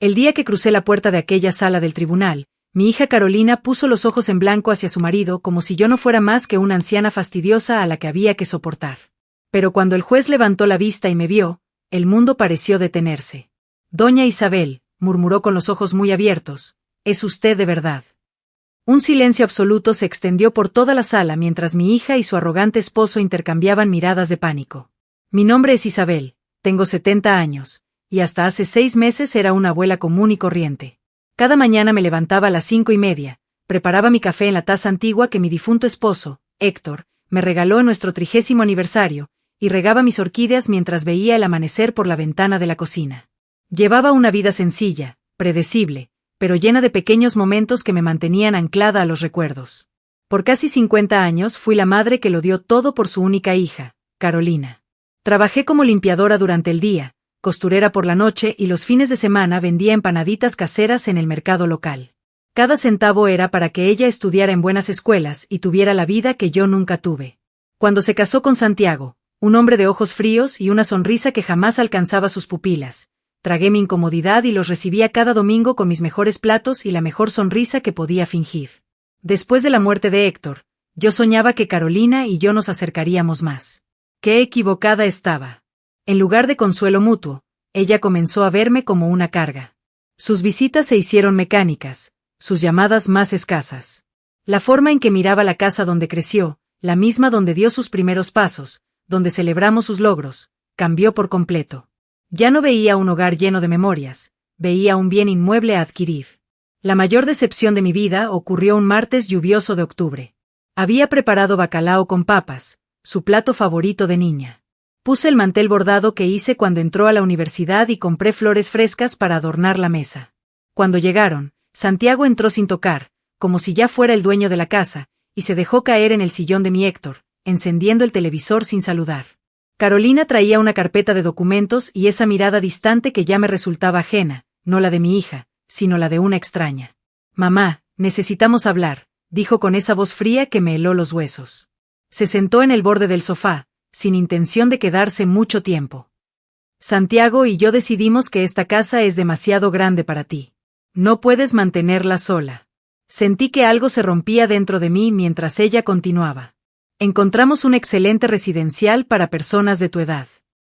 El día que crucé la puerta de aquella sala del tribunal, mi hija Carolina puso los ojos en blanco hacia su marido como si yo no fuera más que una anciana fastidiosa a la que había que soportar. Pero cuando el juez levantó la vista y me vio, el mundo pareció detenerse. «Doña Isabel», murmuró con los ojos muy abiertos, «¿es usted de verdad?». Un silencio absoluto se extendió por toda la sala mientras mi hija y su arrogante esposo intercambiaban miradas de pánico. «Mi nombre es Isabel, tengo 70 años, y hasta hace 6 meses era una abuela común y corriente. Cada mañana me levantaba a las 5:30, preparaba mi café en la taza antigua que mi difunto esposo, Héctor, me regaló en nuestro 30º aniversario, y regaba mis orquídeas mientras veía el amanecer por la ventana de la cocina. Llevaba una vida sencilla, predecible, pero llena de pequeños momentos que me mantenían anclada a los recuerdos. Por casi 50 años fui la madre que lo dio todo por su única hija, Carolina. Trabajé como limpiadora durante el día, costurera por la noche y los fines de semana vendía empanaditas caseras en el mercado local. Cada centavo era para que ella estudiara en buenas escuelas y tuviera la vida que yo nunca tuve. Cuando se casó con Santiago, un hombre de ojos fríos y una sonrisa que jamás alcanzaba sus pupilas, tragué mi incomodidad y los recibía cada domingo con mis mejores platos y la mejor sonrisa que podía fingir. Después de la muerte de Héctor, yo soñaba que Carolina y yo nos acercaríamos más. ¡Qué equivocada estaba! En lugar de consuelo mutuo, ella comenzó a verme como una carga. Sus visitas se hicieron mecánicas, sus llamadas más escasas. La forma en que miraba la casa donde creció, la misma donde dio sus primeros pasos, donde celebramos sus logros, cambió por completo. Ya no veía un hogar lleno de memorias, veía un bien inmueble a adquirir. La mayor decepción de mi vida ocurrió un martes lluvioso de octubre. Había preparado bacalao con papas, su plato favorito de niña. Puse el mantel bordado que hice cuando entró a la universidad y compré flores frescas para adornar la mesa. Cuando llegaron, Santiago entró sin tocar, como si ya fuera el dueño de la casa, y se dejó caer en el sillón de mi Héctor, encendiendo el televisor sin saludar. Carolina traía una carpeta de documentos y esa mirada distante que ya me resultaba ajena, no la de mi hija, sino la de una extraña. «Mamá, necesitamos hablar», dijo con esa voz fría que me heló los huesos. Se sentó en el borde del sofá, sin intención de quedarse mucho tiempo. «Santiago y yo decidimos que esta casa es demasiado grande para ti. No puedes mantenerla sola». Sentí que algo se rompía dentro de mí mientras ella continuaba. «Encontramos un excelente residencial para personas de tu edad.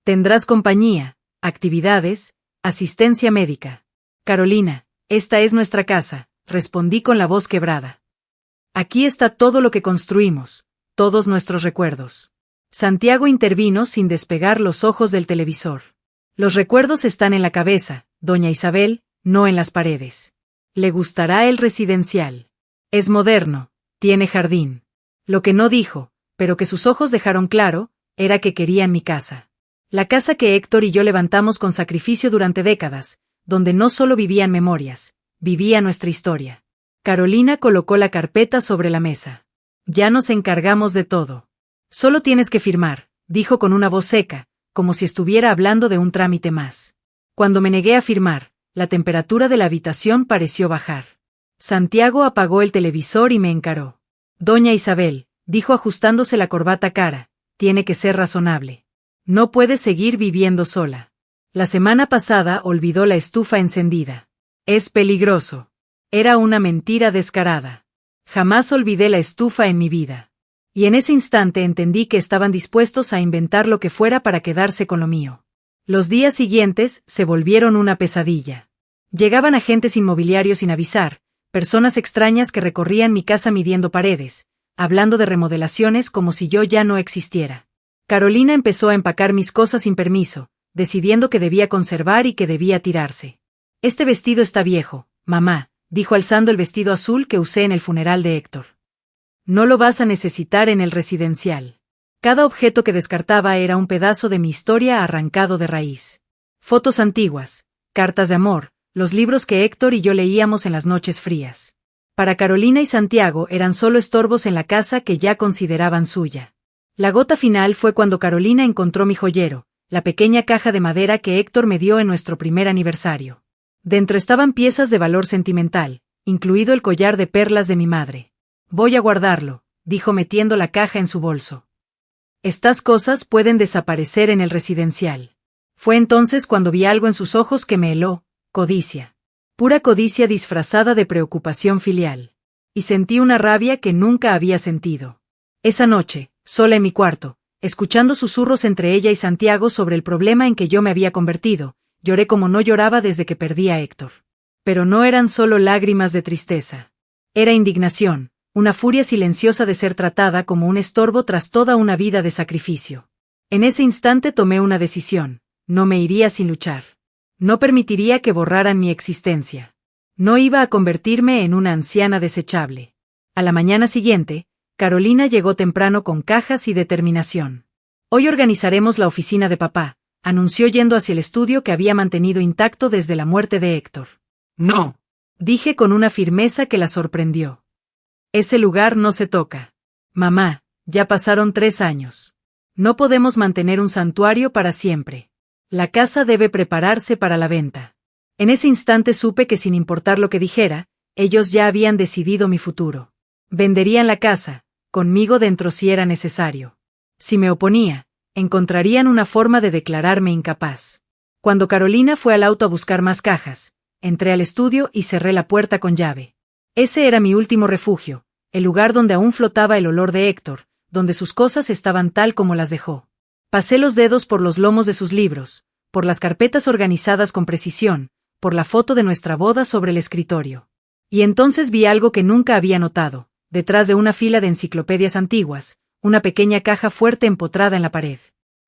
Tendrás compañía, actividades, asistencia médica. Carolina, esta es nuestra casa», respondí con la voz quebrada. «Aquí está todo lo que construimos, todos nuestros recuerdos». Santiago intervino sin despegar los ojos del televisor. «Los recuerdos están en la cabeza, doña Isabel, no en las paredes. Le gustará el residencial. Es moderno, tiene jardín». Lo que no dijo, pero que sus ojos dejaron claro, era que querían mi casa. La casa que Héctor y yo levantamos con sacrificio durante décadas, donde no solo vivían memorias, vivía nuestra historia. Carolina colocó la carpeta sobre la mesa. «Ya nos encargamos de todo. Solo tienes que firmar», dijo con una voz seca, como si estuviera hablando de un trámite más. Cuando me negué a firmar, la temperatura de la habitación pareció bajar. Santiago apagó el televisor y me encaró. «Doña Isabel», dijo ajustándose la corbata cara, «tiene que ser razonable. No puede seguir viviendo sola. La semana pasada olvidó la estufa encendida. Es peligroso». Era una mentira descarada. Jamás olvidé la estufa en mi vida. Y en ese instante entendí que estaban dispuestos a inventar lo que fuera para quedarse con lo mío. Los días siguientes se volvieron una pesadilla. Llegaban agentes inmobiliarios sin avisar, personas extrañas que recorrían mi casa midiendo paredes, hablando de remodelaciones como si yo ya no existiera. Carolina empezó a empacar mis cosas sin permiso, decidiendo que debía conservar y que debía tirarse. «Este vestido está viejo, mamá», dijo alzando el vestido azul que usé en el funeral de Héctor. «No lo vas a necesitar en el residencial». Cada objeto que descartaba era un pedazo de mi historia arrancado de raíz. Fotos antiguas, cartas de amor, los libros que Héctor y yo leíamos en las noches frías. Para Carolina y Santiago eran solo estorbos en la casa que ya consideraban suya. La gota final fue cuando Carolina encontró mi joyero, la pequeña caja de madera que Héctor me dio en nuestro primer aniversario. Dentro estaban piezas de valor sentimental, incluido el collar de perlas de mi madre. «Voy a guardarlo», dijo metiendo la caja en su bolso. «Estas cosas pueden desaparecer en el residencial». Fue entonces cuando vi algo en sus ojos que me heló: codicia. Pura codicia disfrazada de preocupación filial. Y sentí una rabia que nunca había sentido. Esa noche, sola en mi cuarto, escuchando susurros entre ella y Santiago sobre el problema en que yo me había convertido, lloré como no lloraba desde que perdí a Héctor. Pero no eran solo lágrimas de tristeza. Era indignación, una furia silenciosa de ser tratada como un estorbo tras toda una vida de sacrificio. En ese instante tomé una decisión: no me iría sin luchar. No permitiría que borraran mi existencia. No iba a convertirme en una anciana desechable. A la mañana siguiente, Carolina llegó temprano con cajas y determinación. Hoy organizaremos la oficina de papá, anunció yendo hacia el estudio que había mantenido intacto desde la muerte de Héctor. No, Dije con una firmeza que la sorprendió. Ese lugar no se toca. Mamá, ya pasaron 3 años. No podemos mantener un santuario para siempre. La casa debe prepararse para la venta. En ese instante supe que sin importar lo que dijera, ellos ya habían decidido mi futuro. Venderían la casa, conmigo dentro si era necesario. Si me oponía, encontrarían una forma de declararme incapaz. Cuando Carolina fue al auto a buscar más cajas, entré al estudio y cerré la puerta con llave. Ese era mi último refugio, el lugar donde aún flotaba el olor de Héctor, donde sus cosas estaban tal como las dejó. Pasé los dedos por los lomos de sus libros, por las carpetas organizadas con precisión, por la foto de nuestra boda sobre el escritorio. Y entonces vi algo que nunca había notado: detrás de una fila de enciclopedias antiguas, una pequeña caja fuerte empotrada en la pared.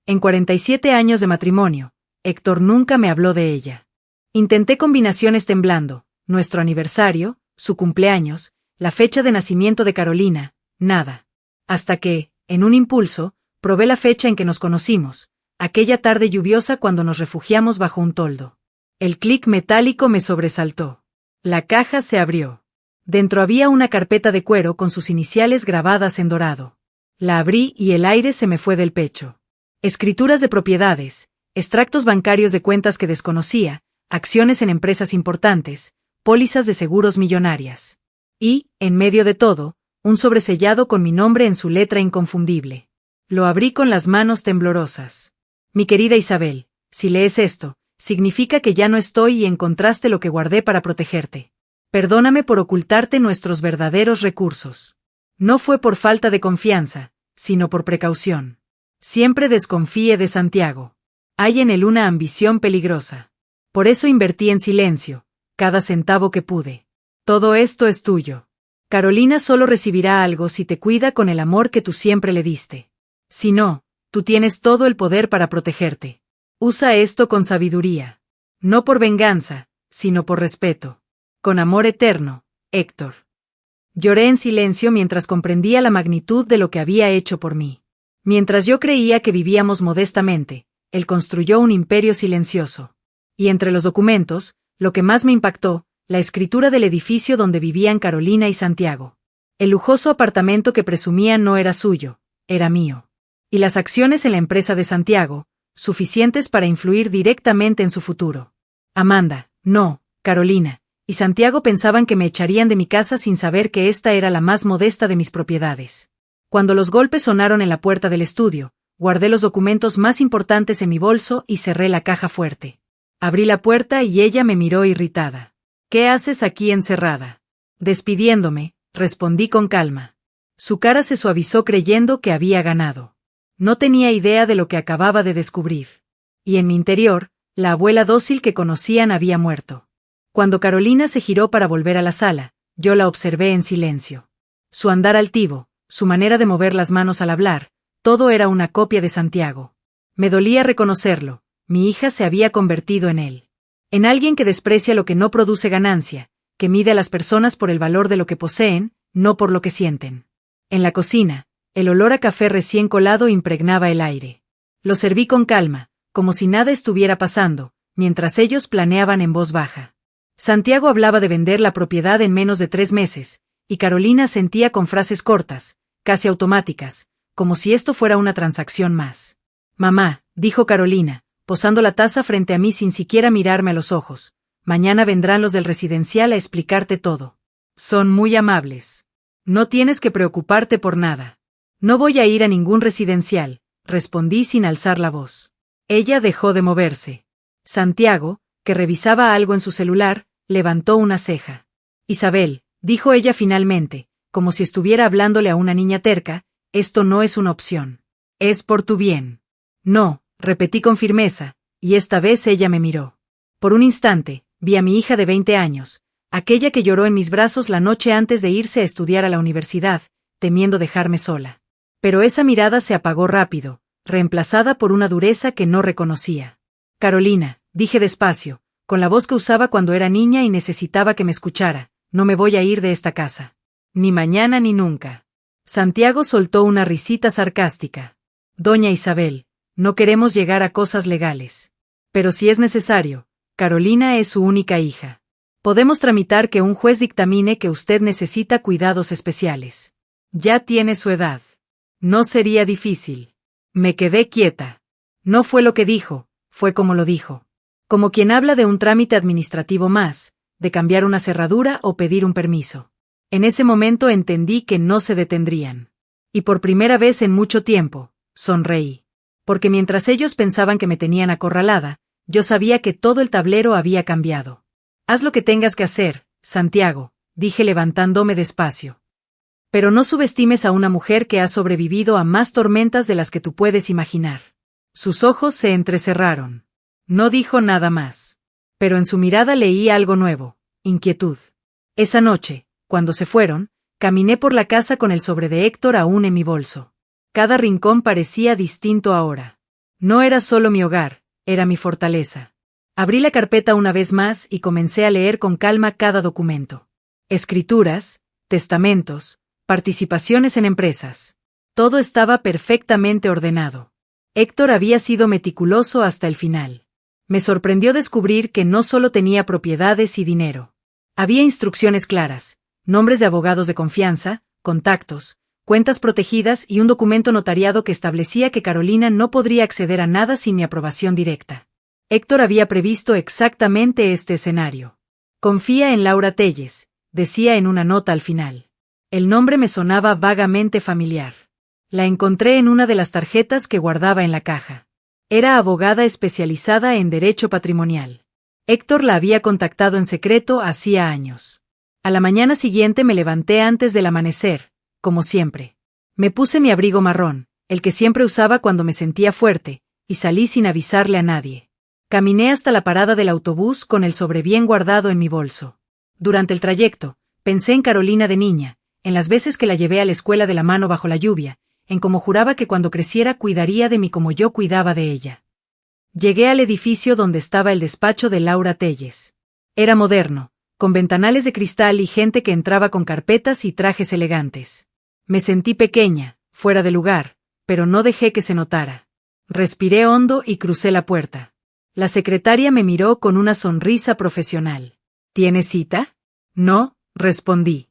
En 47 años de matrimonio, Héctor nunca me habló de ella. Intenté combinaciones temblando: nuestro aniversario, su cumpleaños, la fecha de nacimiento de Carolina, nada. Hasta que, en un impulso, probé la fecha en que nos conocimos, aquella tarde lluviosa cuando nos refugiamos bajo un toldo. El clic metálico me sobresaltó. La caja se abrió. Dentro había una carpeta de cuero con sus iniciales grabadas en dorado. La abrí y el aire se me fue del pecho. Escrituras de propiedades, extractos bancarios de cuentas que desconocía, acciones en empresas importantes, pólizas de seguros millonarias. Y, en medio de todo, un sobresellado con mi nombre en su letra inconfundible. Lo abrí con las manos temblorosas. Mi querida Isabel, si lees esto, significa que ya no estoy y encontraste lo que guardé para protegerte. Perdóname por ocultarte nuestros verdaderos recursos. No fue por falta de confianza, sino por precaución. Siempre desconfíe de Santiago. Hay en él una ambición peligrosa. Por eso invertí en silencio, cada centavo que pude. Todo esto es tuyo. Carolina solo recibirá algo si te cuida con el amor que tú siempre le diste. Si no, tú tienes todo el poder para protegerte. Usa esto con sabiduría. No por venganza, sino por respeto. Con amor eterno, Héctor. Lloré en silencio mientras comprendía la magnitud de lo que había hecho por mí. Mientras yo creía que vivíamos modestamente, él construyó un imperio silencioso. Y entre los documentos, lo que más me impactó, la escritura del edificio donde vivían Carolina y Santiago. El lujoso apartamento que presumían no era suyo, era mío. Y las acciones en la empresa de Santiago, suficientes para influir directamente en su futuro. Amanda, no, Carolina, y Santiago pensaban que me echarían de mi casa sin saber que esta era la más modesta de mis propiedades. Cuando los golpes sonaron en la puerta del estudio, guardé los documentos más importantes en mi bolso y cerré la caja fuerte. Abrí la puerta y ella me miró irritada. ¿Qué haces aquí encerrada? Despidiéndome, respondí con calma. Su cara se suavizó creyendo que había ganado. No tenía idea de lo que acababa de descubrir. Y en mi interior, la abuela dócil que conocían había muerto. Cuando Carolina se giró para volver a la sala, yo la observé en silencio. Su andar altivo, su manera de mover las manos al hablar, todo era una copia de Santiago. Me dolía reconocerlo, mi hija se había convertido en él. En alguien que desprecia lo que no produce ganancia, que mide a las personas por el valor de lo que poseen, no por lo que sienten. En la cocina, el olor a café recién colado impregnaba el aire. Lo serví con calma, como si nada estuviera pasando, mientras ellos planeaban en voz baja. Santiago hablaba de vender la propiedad en menos de 3 meses, y Carolina asentía con frases cortas, casi automáticas, como si esto fuera una transacción más. Mamá, dijo Carolina, posando la taza frente a mí sin siquiera mirarme a los ojos, mañana vendrán los del residencial a explicarte todo. Son muy amables. No tienes que preocuparte por nada. No voy a ir a ningún residencial, respondí sin alzar la voz. Ella dejó de moverse. Santiago, que revisaba algo en su celular, Levantó una ceja. Isabel, dijo ella finalmente, como si estuviera hablándole a una niña terca, esto no es una opción. Es por tu bien. No, repetí con firmeza, y esta vez ella me miró. Por un instante, vi a mi hija de 20 años, aquella que lloró en mis brazos la noche antes de irse a estudiar a la universidad, temiendo dejarme sola. Pero esa mirada se apagó rápido, reemplazada por una dureza que no reconocía. Carolina, dije despacio, con la voz que usaba cuando era niña y necesitaba que me escuchara, no me voy a ir de esta casa. Ni mañana ni nunca. Santiago soltó una risita sarcástica. Doña Isabel, no queremos llegar a cosas legales. Pero si es necesario, Carolina es su única hija. Podemos tramitar que un juez dictamine que usted necesita cuidados especiales. Ya tiene su edad. No sería difícil. Me quedé quieta. No fue lo que dijo, fue como lo dijo. Como quien habla de un trámite administrativo más, de cambiar una cerradura o pedir un permiso. En ese momento entendí que no se detendrían. Y por primera vez en mucho tiempo, sonreí. Porque mientras ellos pensaban que me tenían acorralada, yo sabía que todo el tablero había cambiado. Haz lo que tengas que hacer, Santiago, dije levantándome despacio. Pero no subestimes a una mujer que ha sobrevivido a más tormentas de las que tú puedes imaginar. Sus ojos se entrecerraron. No dijo nada más. Pero en su mirada leí algo nuevo, inquietud. Esa noche, cuando se fueron, caminé por la casa con el sobre de Héctor aún en mi bolso. Cada rincón parecía distinto ahora. No era solo mi hogar, era mi fortaleza. Abrí la carpeta una vez más y comencé a leer con calma cada documento. Escrituras, testamentos, participaciones en empresas. Todo estaba perfectamente ordenado. Héctor había sido meticuloso hasta el final. Me sorprendió descubrir que no solo tenía propiedades y dinero. Había instrucciones claras, nombres de abogados de confianza, contactos, cuentas protegidas y un documento notariado que establecía que Carolina no podría acceder a nada sin mi aprobación directa. Héctor había previsto exactamente este escenario. Confía en Laura Telles, decía en una nota al final. El nombre me sonaba vagamente familiar. La encontré en una de las tarjetas que guardaba en la caja. Era abogada especializada en derecho patrimonial. Héctor la había contactado en secreto hacía años. A la mañana siguiente me levanté antes del amanecer, como siempre. Me puse mi abrigo marrón, el que siempre usaba cuando me sentía fuerte, y salí sin avisarle a nadie. Caminé hasta la parada del autobús con el sobre bien guardado en mi bolso. Durante el trayecto, pensé en Carolina de niña, en las veces que la llevé a la escuela de la mano bajo la lluvia, en cómo juraba que cuando creciera cuidaría de mí como yo cuidaba de ella. Llegué al edificio donde estaba el despacho de Laura Telles. Era moderno, con ventanales de cristal y gente que entraba con carpetas y trajes elegantes. Me sentí pequeña, fuera de lugar, pero no dejé que se notara. Respiré hondo y crucé la puerta. La secretaria me miró con una sonrisa profesional. ¿Tienes cita? No, respondí.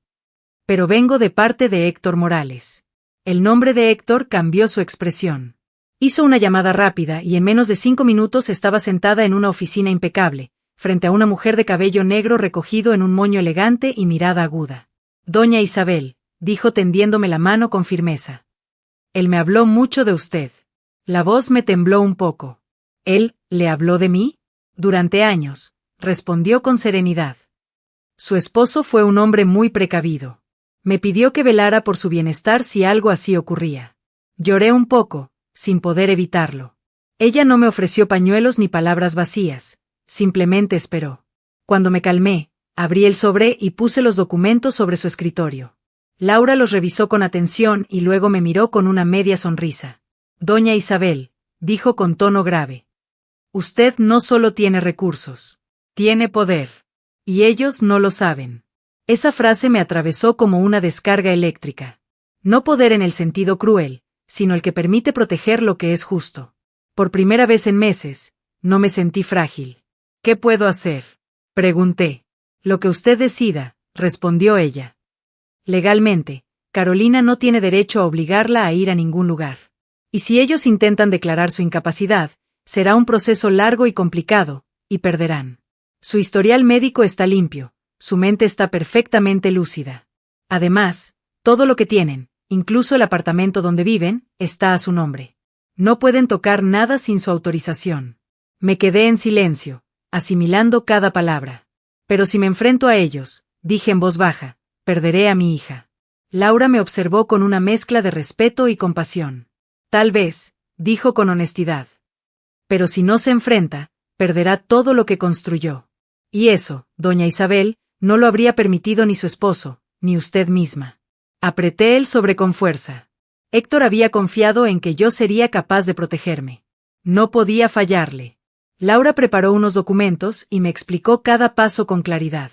Pero vengo de parte de Héctor Morales. El nombre de Héctor cambió su expresión. Hizo una llamada rápida y en menos de 5 minutos estaba sentada en una oficina impecable, frente a una mujer de cabello negro recogido en un moño elegante y mirada aguda. Doña Isabel, dijo tendiéndome la mano con firmeza. Él me habló mucho de usted. La voz me tembló un poco. ¿Él le habló de mí? Durante años, respondió con serenidad. Su esposo fue un hombre muy precavido. Me pidió que velara por su bienestar si algo así ocurría. Lloré un poco, sin poder evitarlo. Ella no me ofreció pañuelos ni palabras vacías, simplemente esperó. Cuando me calmé, abrí el sobre y puse los documentos sobre su escritorio. Laura los revisó con atención y luego me miró con una media sonrisa. Doña Isabel, dijo con tono grave. Usted no solo tiene recursos, tiene poder. Y ellos no lo saben. Esa frase me atravesó como una descarga eléctrica. No poder en el sentido cruel, sino el que permite proteger lo que es justo. Por primera vez en meses, no me sentí frágil. ¿Qué puedo hacer? Pregunté. Lo que usted decida, respondió ella. Legalmente, Carolina no tiene derecho a obligarla a ir a ningún lugar. Y si ellos intentan declarar su incapacidad, será un proceso largo y complicado, y perderán. Su historial médico está limpio, su mente está perfectamente lúcida. Además, todo lo que tienen, incluso el apartamento donde viven, está a su nombre. No pueden tocar nada sin su autorización. Me quedé en silencio, asimilando cada palabra. Pero si me enfrento a ellos, dije en voz baja, perderé a mi hija. Laura me observó con una mezcla de respeto y compasión. Tal vez, dijo con honestidad. Pero si no se enfrenta, perderá todo lo que construyó. Y eso, doña Isabel, no lo habría permitido ni su esposo, ni usted misma. Apreté el sobre con fuerza. Héctor había confiado en que yo sería capaz de protegerme. No podía fallarle. Laura preparó unos documentos y me explicó cada paso con claridad.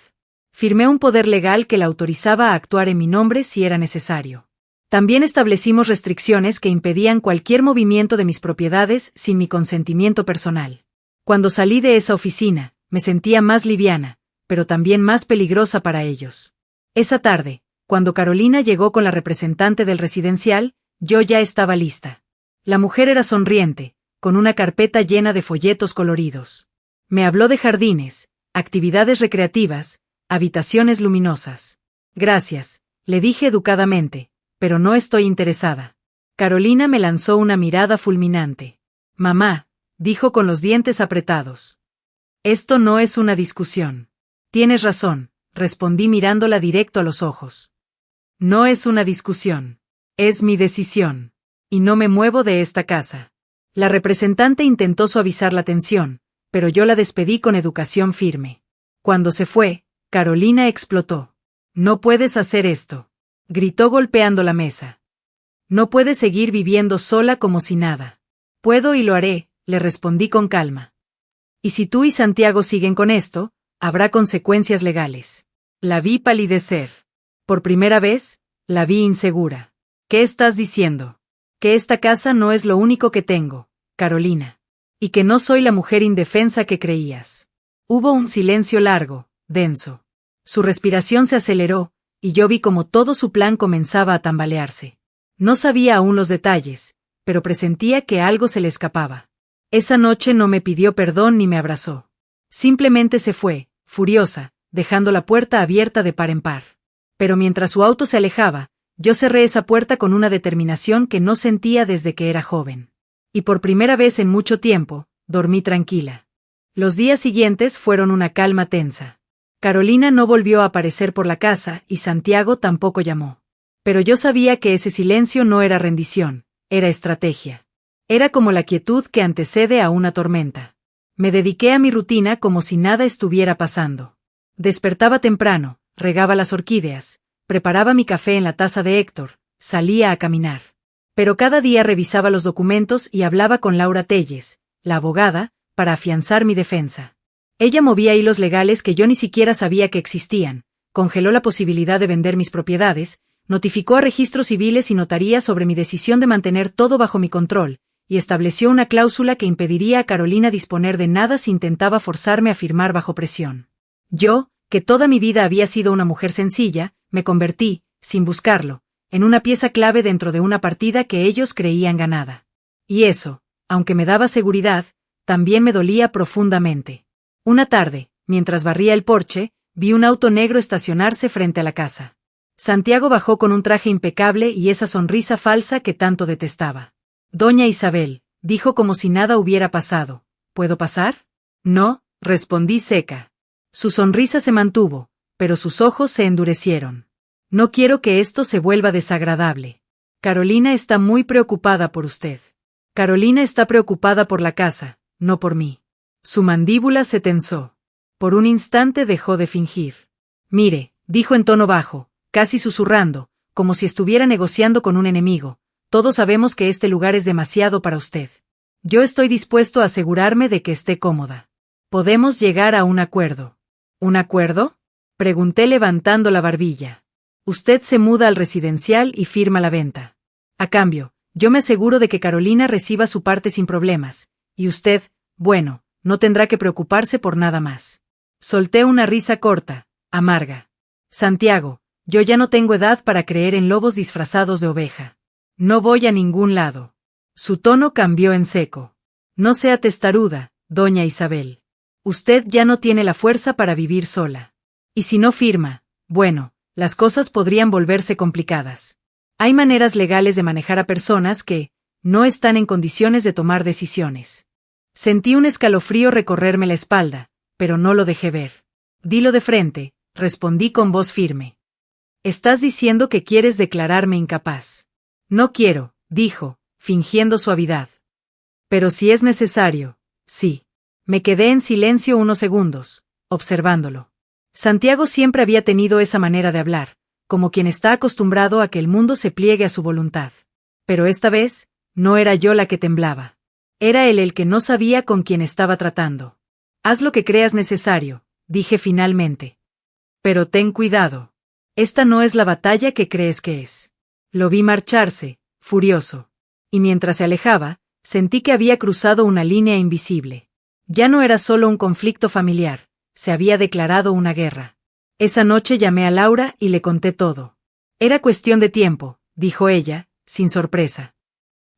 Firmé un poder legal que la autorizaba a actuar en mi nombre si era necesario. También establecimos restricciones que impedían cualquier movimiento de mis propiedades sin mi consentimiento personal. Cuando salí de esa oficina, me sentía más liviana, pero también más peligrosa para ellos. Esa tarde, cuando Carolina llegó con la representante del residencial, yo ya estaba lista. La mujer era sonriente, con una carpeta llena de folletos coloridos. Me habló de jardines, actividades recreativas, habitaciones luminosas. Gracias, le dije educadamente, pero no estoy interesada. Carolina me lanzó una mirada fulminante. Mamá, dijo con los dientes apretados. Esto no es una discusión. Tienes razón, respondí mirándola directo a los ojos. No es una discusión. Es mi decisión. Y no me muevo de esta casa. La representante intentó suavizar la tensión, pero yo la despedí con educación firme. Cuando se fue, Carolina explotó. No puedes hacer esto. Gritó golpeando la mesa. No puedes seguir viviendo sola como si nada. Puedo y lo haré, le respondí con calma. Y si tú y Santiago siguen con esto, habrá consecuencias legales. La vi palidecer. Por primera vez, la vi insegura. ¿Qué estás diciendo? Que esta casa no es lo único que tengo, Carolina. Y que no soy la mujer indefensa que creías. Hubo un silencio largo, denso. Su respiración se aceleró, y yo vi como todo su plan comenzaba a tambalearse. No sabía aún los detalles, pero presentía que algo se le escapaba. Esa noche no me pidió perdón ni me abrazó. Simplemente se fue, furiosa, dejando la puerta abierta de par en par. Pero mientras su auto se alejaba, yo cerré esa puerta con una determinación que no sentía desde que era joven. Y por primera vez en mucho tiempo, dormí tranquila. Los días siguientes fueron una calma tensa. Carolina no volvió a aparecer por la casa y Santiago tampoco llamó. Pero yo sabía que ese silencio no era rendición, era estrategia. Era como la quietud que antecede a una tormenta. Me dediqué a mi rutina como si nada estuviera pasando. Despertaba temprano, regaba las orquídeas, preparaba mi café en la taza de Héctor, salía a caminar. Pero cada día revisaba los documentos y hablaba con Laura Telles, la abogada, para afianzar mi defensa. Ella movía hilos legales que yo ni siquiera sabía que existían, congeló la posibilidad de vender mis propiedades, notificó a registros civiles y notarías sobre mi decisión de mantener todo bajo mi control, y estableció una cláusula que impediría a Carolina disponer de nada si intentaba forzarme a firmar bajo presión. Yo, que toda mi vida había sido una mujer sencilla, me convertí, sin buscarlo, en una pieza clave dentro de una partida que ellos creían ganada. Y eso, aunque me daba seguridad, también me dolía profundamente. Una tarde, mientras barría el porche, vi un auto negro estacionarse frente a la casa. Santiago bajó con un traje impecable y esa sonrisa falsa que tanto detestaba. Doña Isabel, dijo como si nada hubiera pasado. ¿Puedo pasar? No, respondí seca. Su sonrisa se mantuvo, pero sus ojos se endurecieron. No quiero que esto se vuelva desagradable. Carolina está muy preocupada por usted. Carolina está preocupada por la casa, no por mí. Su mandíbula se tensó. Por un instante dejó de fingir. Mire, dijo en tono bajo, casi susurrando, como si estuviera negociando con un enemigo. Todos sabemos que este lugar es demasiado para usted. Yo estoy dispuesto a asegurarme de que esté cómoda. Podemos llegar a un acuerdo. ¿Un acuerdo? Pregunté levantando la barbilla. Usted se muda al residencial y firma la venta. A cambio, yo me aseguro de que Carolina reciba su parte sin problemas, y usted, bueno, no tendrá que preocuparse por nada más. Solté una risa corta, amarga. Santiago, yo ya no tengo edad para creer en lobos disfrazados de oveja. No voy a ningún lado. Su tono cambió en seco. No sea testaruda, doña Isabel. Usted ya no tiene la fuerza para vivir sola. Y si no firma, bueno, las cosas podrían volverse complicadas. Hay maneras legales de manejar a personas que no están en condiciones de tomar decisiones. Sentí un escalofrío recorrerme la espalda, pero no lo dejé ver. Dilo de frente, respondí con voz firme. Estás diciendo que quieres declararme incapaz. No quiero, dijo, fingiendo suavidad. Pero si es necesario, sí. Me quedé en silencio unos segundos, observándolo. Santiago siempre había tenido esa manera de hablar, como quien está acostumbrado a que el mundo se pliegue a su voluntad. Pero esta vez, no era yo la que temblaba. Era él el que no sabía con quién estaba tratando. Haz lo que creas necesario, dije finalmente. Pero ten cuidado. Esta no es la batalla que crees que es. Lo vi marcharse, furioso. Y mientras se alejaba, sentí que había cruzado una línea invisible. Ya no era solo un conflicto familiar, se había declarado una guerra. Esa noche llamé a Laura y le conté todo. Era cuestión de tiempo, dijo ella, sin sorpresa.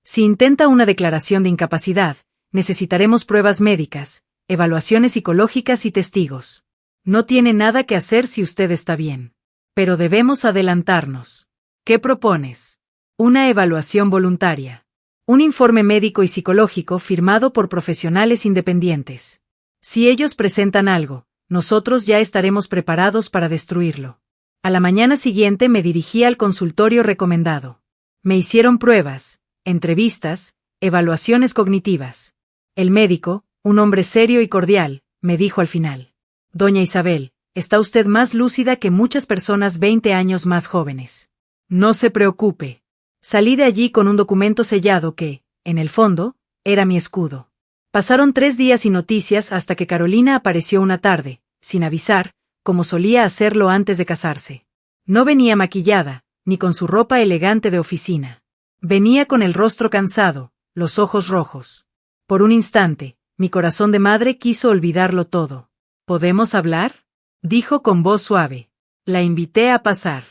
Si intenta una declaración de incapacidad, necesitaremos pruebas médicas, evaluaciones psicológicas y testigos. No tiene nada que hacer si usted está bien. Pero debemos adelantarnos. ¿Qué propones? Una evaluación voluntaria. Un informe médico y psicológico firmado por profesionales independientes. Si ellos presentan algo, nosotros ya estaremos preparados para destruirlo. A la mañana siguiente me dirigí al consultorio recomendado. Me hicieron pruebas, entrevistas, evaluaciones cognitivas. El médico, un hombre serio y cordial, me dijo al final: Doña Isabel, está usted más lúcida que muchas personas 20 años más jóvenes. No se preocupe. Salí de allí con un documento sellado que, en el fondo, era mi escudo. Pasaron 3 días sin noticias hasta que Carolina apareció una tarde, sin avisar, como solía hacerlo antes de casarse. No venía maquillada, ni con su ropa elegante de oficina. Venía con el rostro cansado, los ojos rojos. Por un instante, mi corazón de madre quiso olvidarlo todo. ¿Podemos hablar?, dijo con voz suave. La invité a pasar.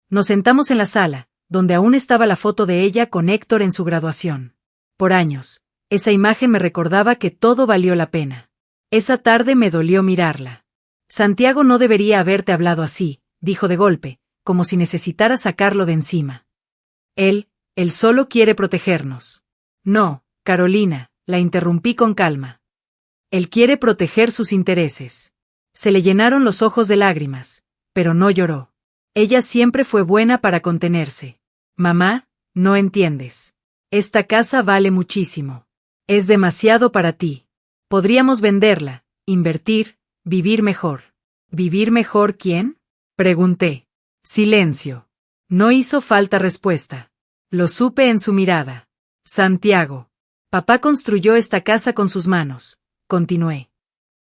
Nos sentamos en la sala, donde aún estaba la foto de ella con Héctor en su graduación. Por años, esa imagen me recordaba que todo valió la pena. Esa tarde me dolió mirarla. Santiago no debería haberte hablado así, dijo de golpe, como si necesitara sacarlo de encima. Él solo quiere protegernos. No, Carolina, la interrumpí con calma. Él quiere proteger sus intereses. Se le llenaron los ojos de lágrimas, pero no lloró. Ella siempre fue buena para contenerse. Mamá, no entiendes. Esta casa vale muchísimo. Es demasiado para ti. Podríamos venderla, invertir, vivir mejor. ¿Vivir mejor quién?, pregunté. Silencio. No hizo falta respuesta. Lo supe en su mirada. Santiago. Papá construyó esta casa con sus manos, continué.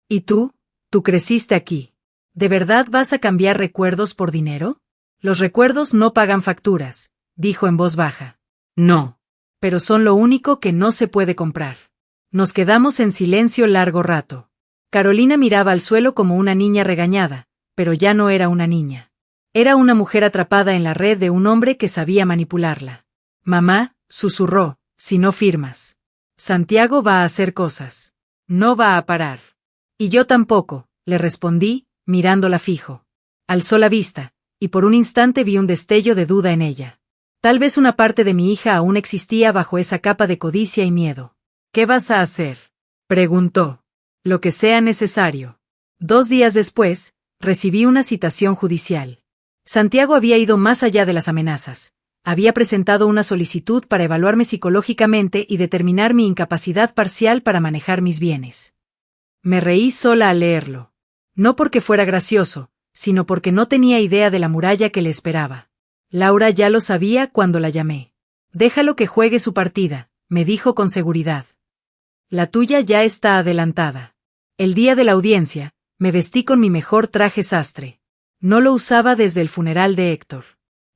¿Y tú? Tú creciste aquí. ¿De verdad vas a cambiar recuerdos por dinero? Los recuerdos no pagan facturas, dijo en voz baja. No. Pero son lo único que no se puede comprar. Nos quedamos en silencio largo rato. Carolina miraba al suelo como una niña regañada, pero ya no era una niña. Era una mujer atrapada en la red de un hombre que sabía manipularla. Mamá, susurró, si no firmas. Santiago va a hacer cosas. No va a parar. Y yo tampoco, le respondí, mirándola fijo. Alzó la vista, y por un instante vi un destello de duda en ella. Tal vez una parte de mi hija aún existía bajo esa capa de codicia y miedo. ¿Qué vas a hacer?, preguntó. Lo que sea necesario. 2 días después, recibí una citación judicial. Santiago había ido más allá de las amenazas. Había presentado una solicitud para evaluarme psicológicamente y determinar mi incapacidad parcial para manejar mis bienes. Me reí sola al leerlo. No porque fuera gracioso, sino porque no tenía idea de la muralla que le esperaba. Laura ya lo sabía cuando la llamé. Déjalo que juegue su partida, me dijo con seguridad. La tuya ya está adelantada. El día de la audiencia, me vestí con mi mejor traje sastre. No lo usaba desde el funeral de Héctor.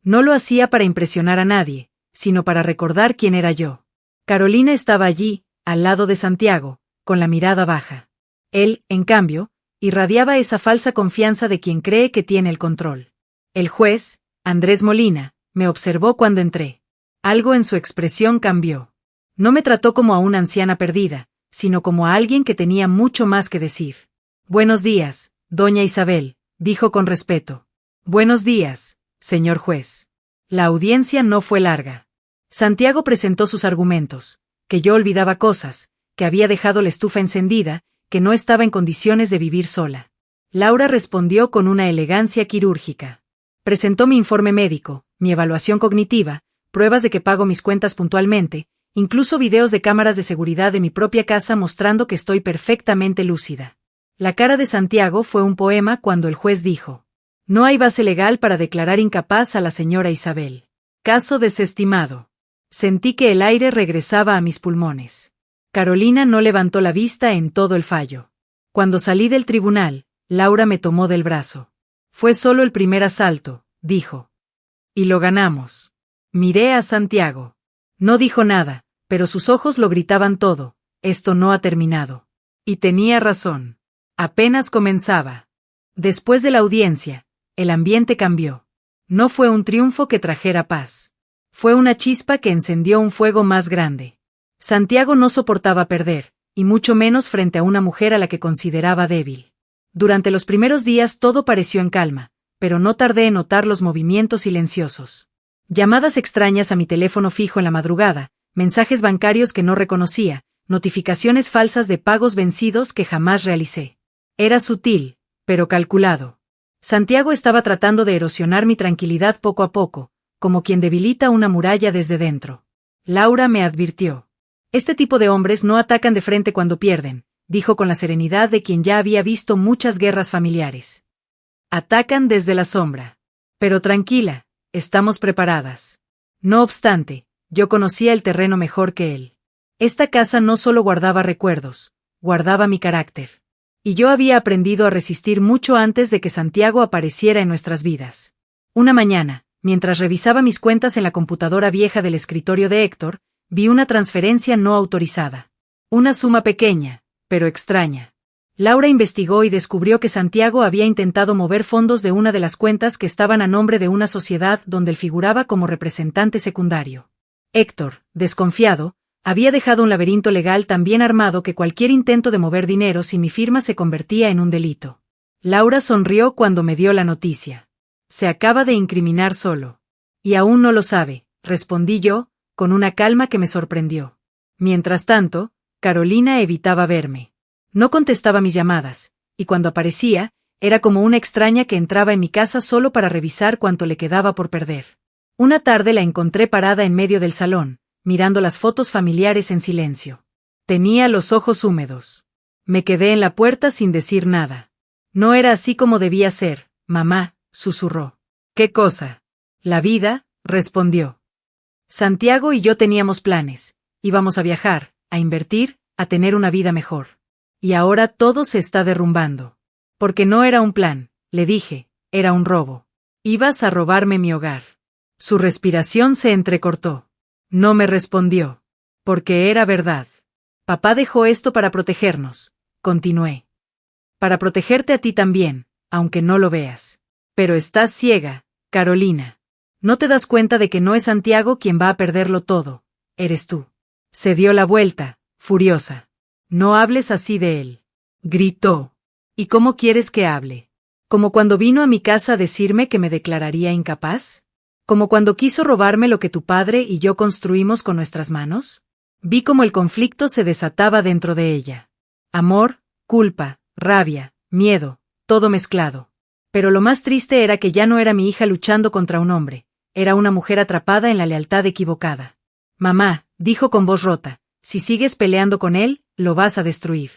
No lo hacía para impresionar a nadie, sino para recordar quién era yo. Carolina estaba allí, al lado de Santiago, con la mirada baja. Él, en cambio, irradiaba esa falsa confianza de quien cree que tiene el control. El juez, Andrés Molina, me observó cuando entré. Algo en su expresión cambió. No me trató como a una anciana perdida, sino como a alguien que tenía mucho más que decir. Buenos días, doña Isabel, dijo con respeto. Buenos días, señor juez. La audiencia no fue larga. Santiago presentó sus argumentos, que yo olvidaba cosas, que había dejado la estufa encendida, que no estaba en condiciones de vivir sola. Laura respondió con una elegancia quirúrgica. Presentó mi informe médico, mi evaluación cognitiva, pruebas de que pago mis cuentas puntualmente, incluso videos de cámaras de seguridad de mi propia casa mostrando que estoy perfectamente lúcida. La cara de Santiago fue un poema cuando el juez dijo: no hay base legal para declarar incapaz a la señora Isabel. Caso desestimado. Sentí que el aire regresaba a mis pulmones. Carolina no levantó la vista en todo el fallo. Cuando salí del tribunal, Laura me tomó del brazo. Fue solo el primer asalto, dijo. Y lo ganamos. Miré a Santiago. No dijo nada, pero sus ojos lo gritaban todo: esto no ha terminado. Y tenía razón. Apenas comenzaba. Después de la audiencia, el ambiente cambió. No fue un triunfo que trajera paz. Fue una chispa que encendió un fuego más grande. Santiago no soportaba perder, y mucho menos frente a una mujer a la que consideraba débil. Durante los primeros días todo pareció en calma, pero no tardé en notar los movimientos silenciosos. Llamadas extrañas a mi teléfono fijo en la madrugada, mensajes bancarios que no reconocía, notificaciones falsas de pagos vencidos que jamás realicé. Era sutil, pero calculado. Santiago estaba tratando de erosionar mi tranquilidad poco a poco, como quien debilita una muralla desde dentro. Laura me advirtió. Este tipo de hombres no atacan de frente cuando pierden, dijo con la serenidad de quien ya había visto muchas guerras familiares. Atacan desde la sombra. Pero tranquila, estamos preparadas. No obstante, yo conocía el terreno mejor que él. Esta casa no solo guardaba recuerdos, guardaba mi carácter. Y yo había aprendido a resistir mucho antes de que Santiago apareciera en nuestras vidas. Una mañana, mientras revisaba mis cuentas en la computadora vieja del escritorio de Héctor, vi una transferencia no autorizada. Una suma pequeña, pero extraña. Laura investigó y descubrió que Santiago había intentado mover fondos de una de las cuentas que estaban a nombre de una sociedad donde él figuraba como representante secundario. Héctor, desconfiado, había dejado un laberinto legal tan bien armado que cualquier intento de mover dinero sin mi firma se convertía en un delito. Laura sonrió cuando me dio la noticia. Se acaba de incriminar solo. Y aún no lo sabe, respondí yo, con una calma que me sorprendió. Mientras tanto, Carolina evitaba verme. No contestaba mis llamadas, y cuando aparecía, era como una extraña que entraba en mi casa solo para revisar cuánto le quedaba por perder. Una tarde la encontré parada en medio del salón, mirando las fotos familiares en silencio. Tenía los ojos húmedos. Me quedé en la puerta sin decir nada. No era así como debía ser, mamá, susurró. ¿Qué cosa? La vida, respondió. Santiago y yo teníamos planes. Íbamos a viajar, a invertir, a tener una vida mejor. Y ahora todo se está derrumbando. Porque no era un plan, le dije, era un robo. Ibas a robarme mi hogar. Su respiración se entrecortó. No me respondió. Porque era verdad. Papá dejó esto para protegernos, continué. Para protegerte a ti también, aunque no lo veas. Pero estás ciega, Carolina. No te das cuenta de que no es Santiago quien va a perderlo todo, eres tú. Se dio la vuelta, furiosa. No hables así de él. Gritó. ¿Y cómo quieres que hable? ¿Como cuando vino a mi casa a decirme que me declararía incapaz? ¿Como cuando quiso robarme lo que tu padre y yo construimos con nuestras manos? Vi cómo el conflicto se desataba dentro de ella. Amor, culpa, rabia, miedo, todo mezclado. Pero lo más triste era que ya no era mi hija luchando contra un hombre, era una mujer atrapada en la lealtad equivocada. Mamá, dijo con voz rota, si sigues peleando con él, lo vas a destruir.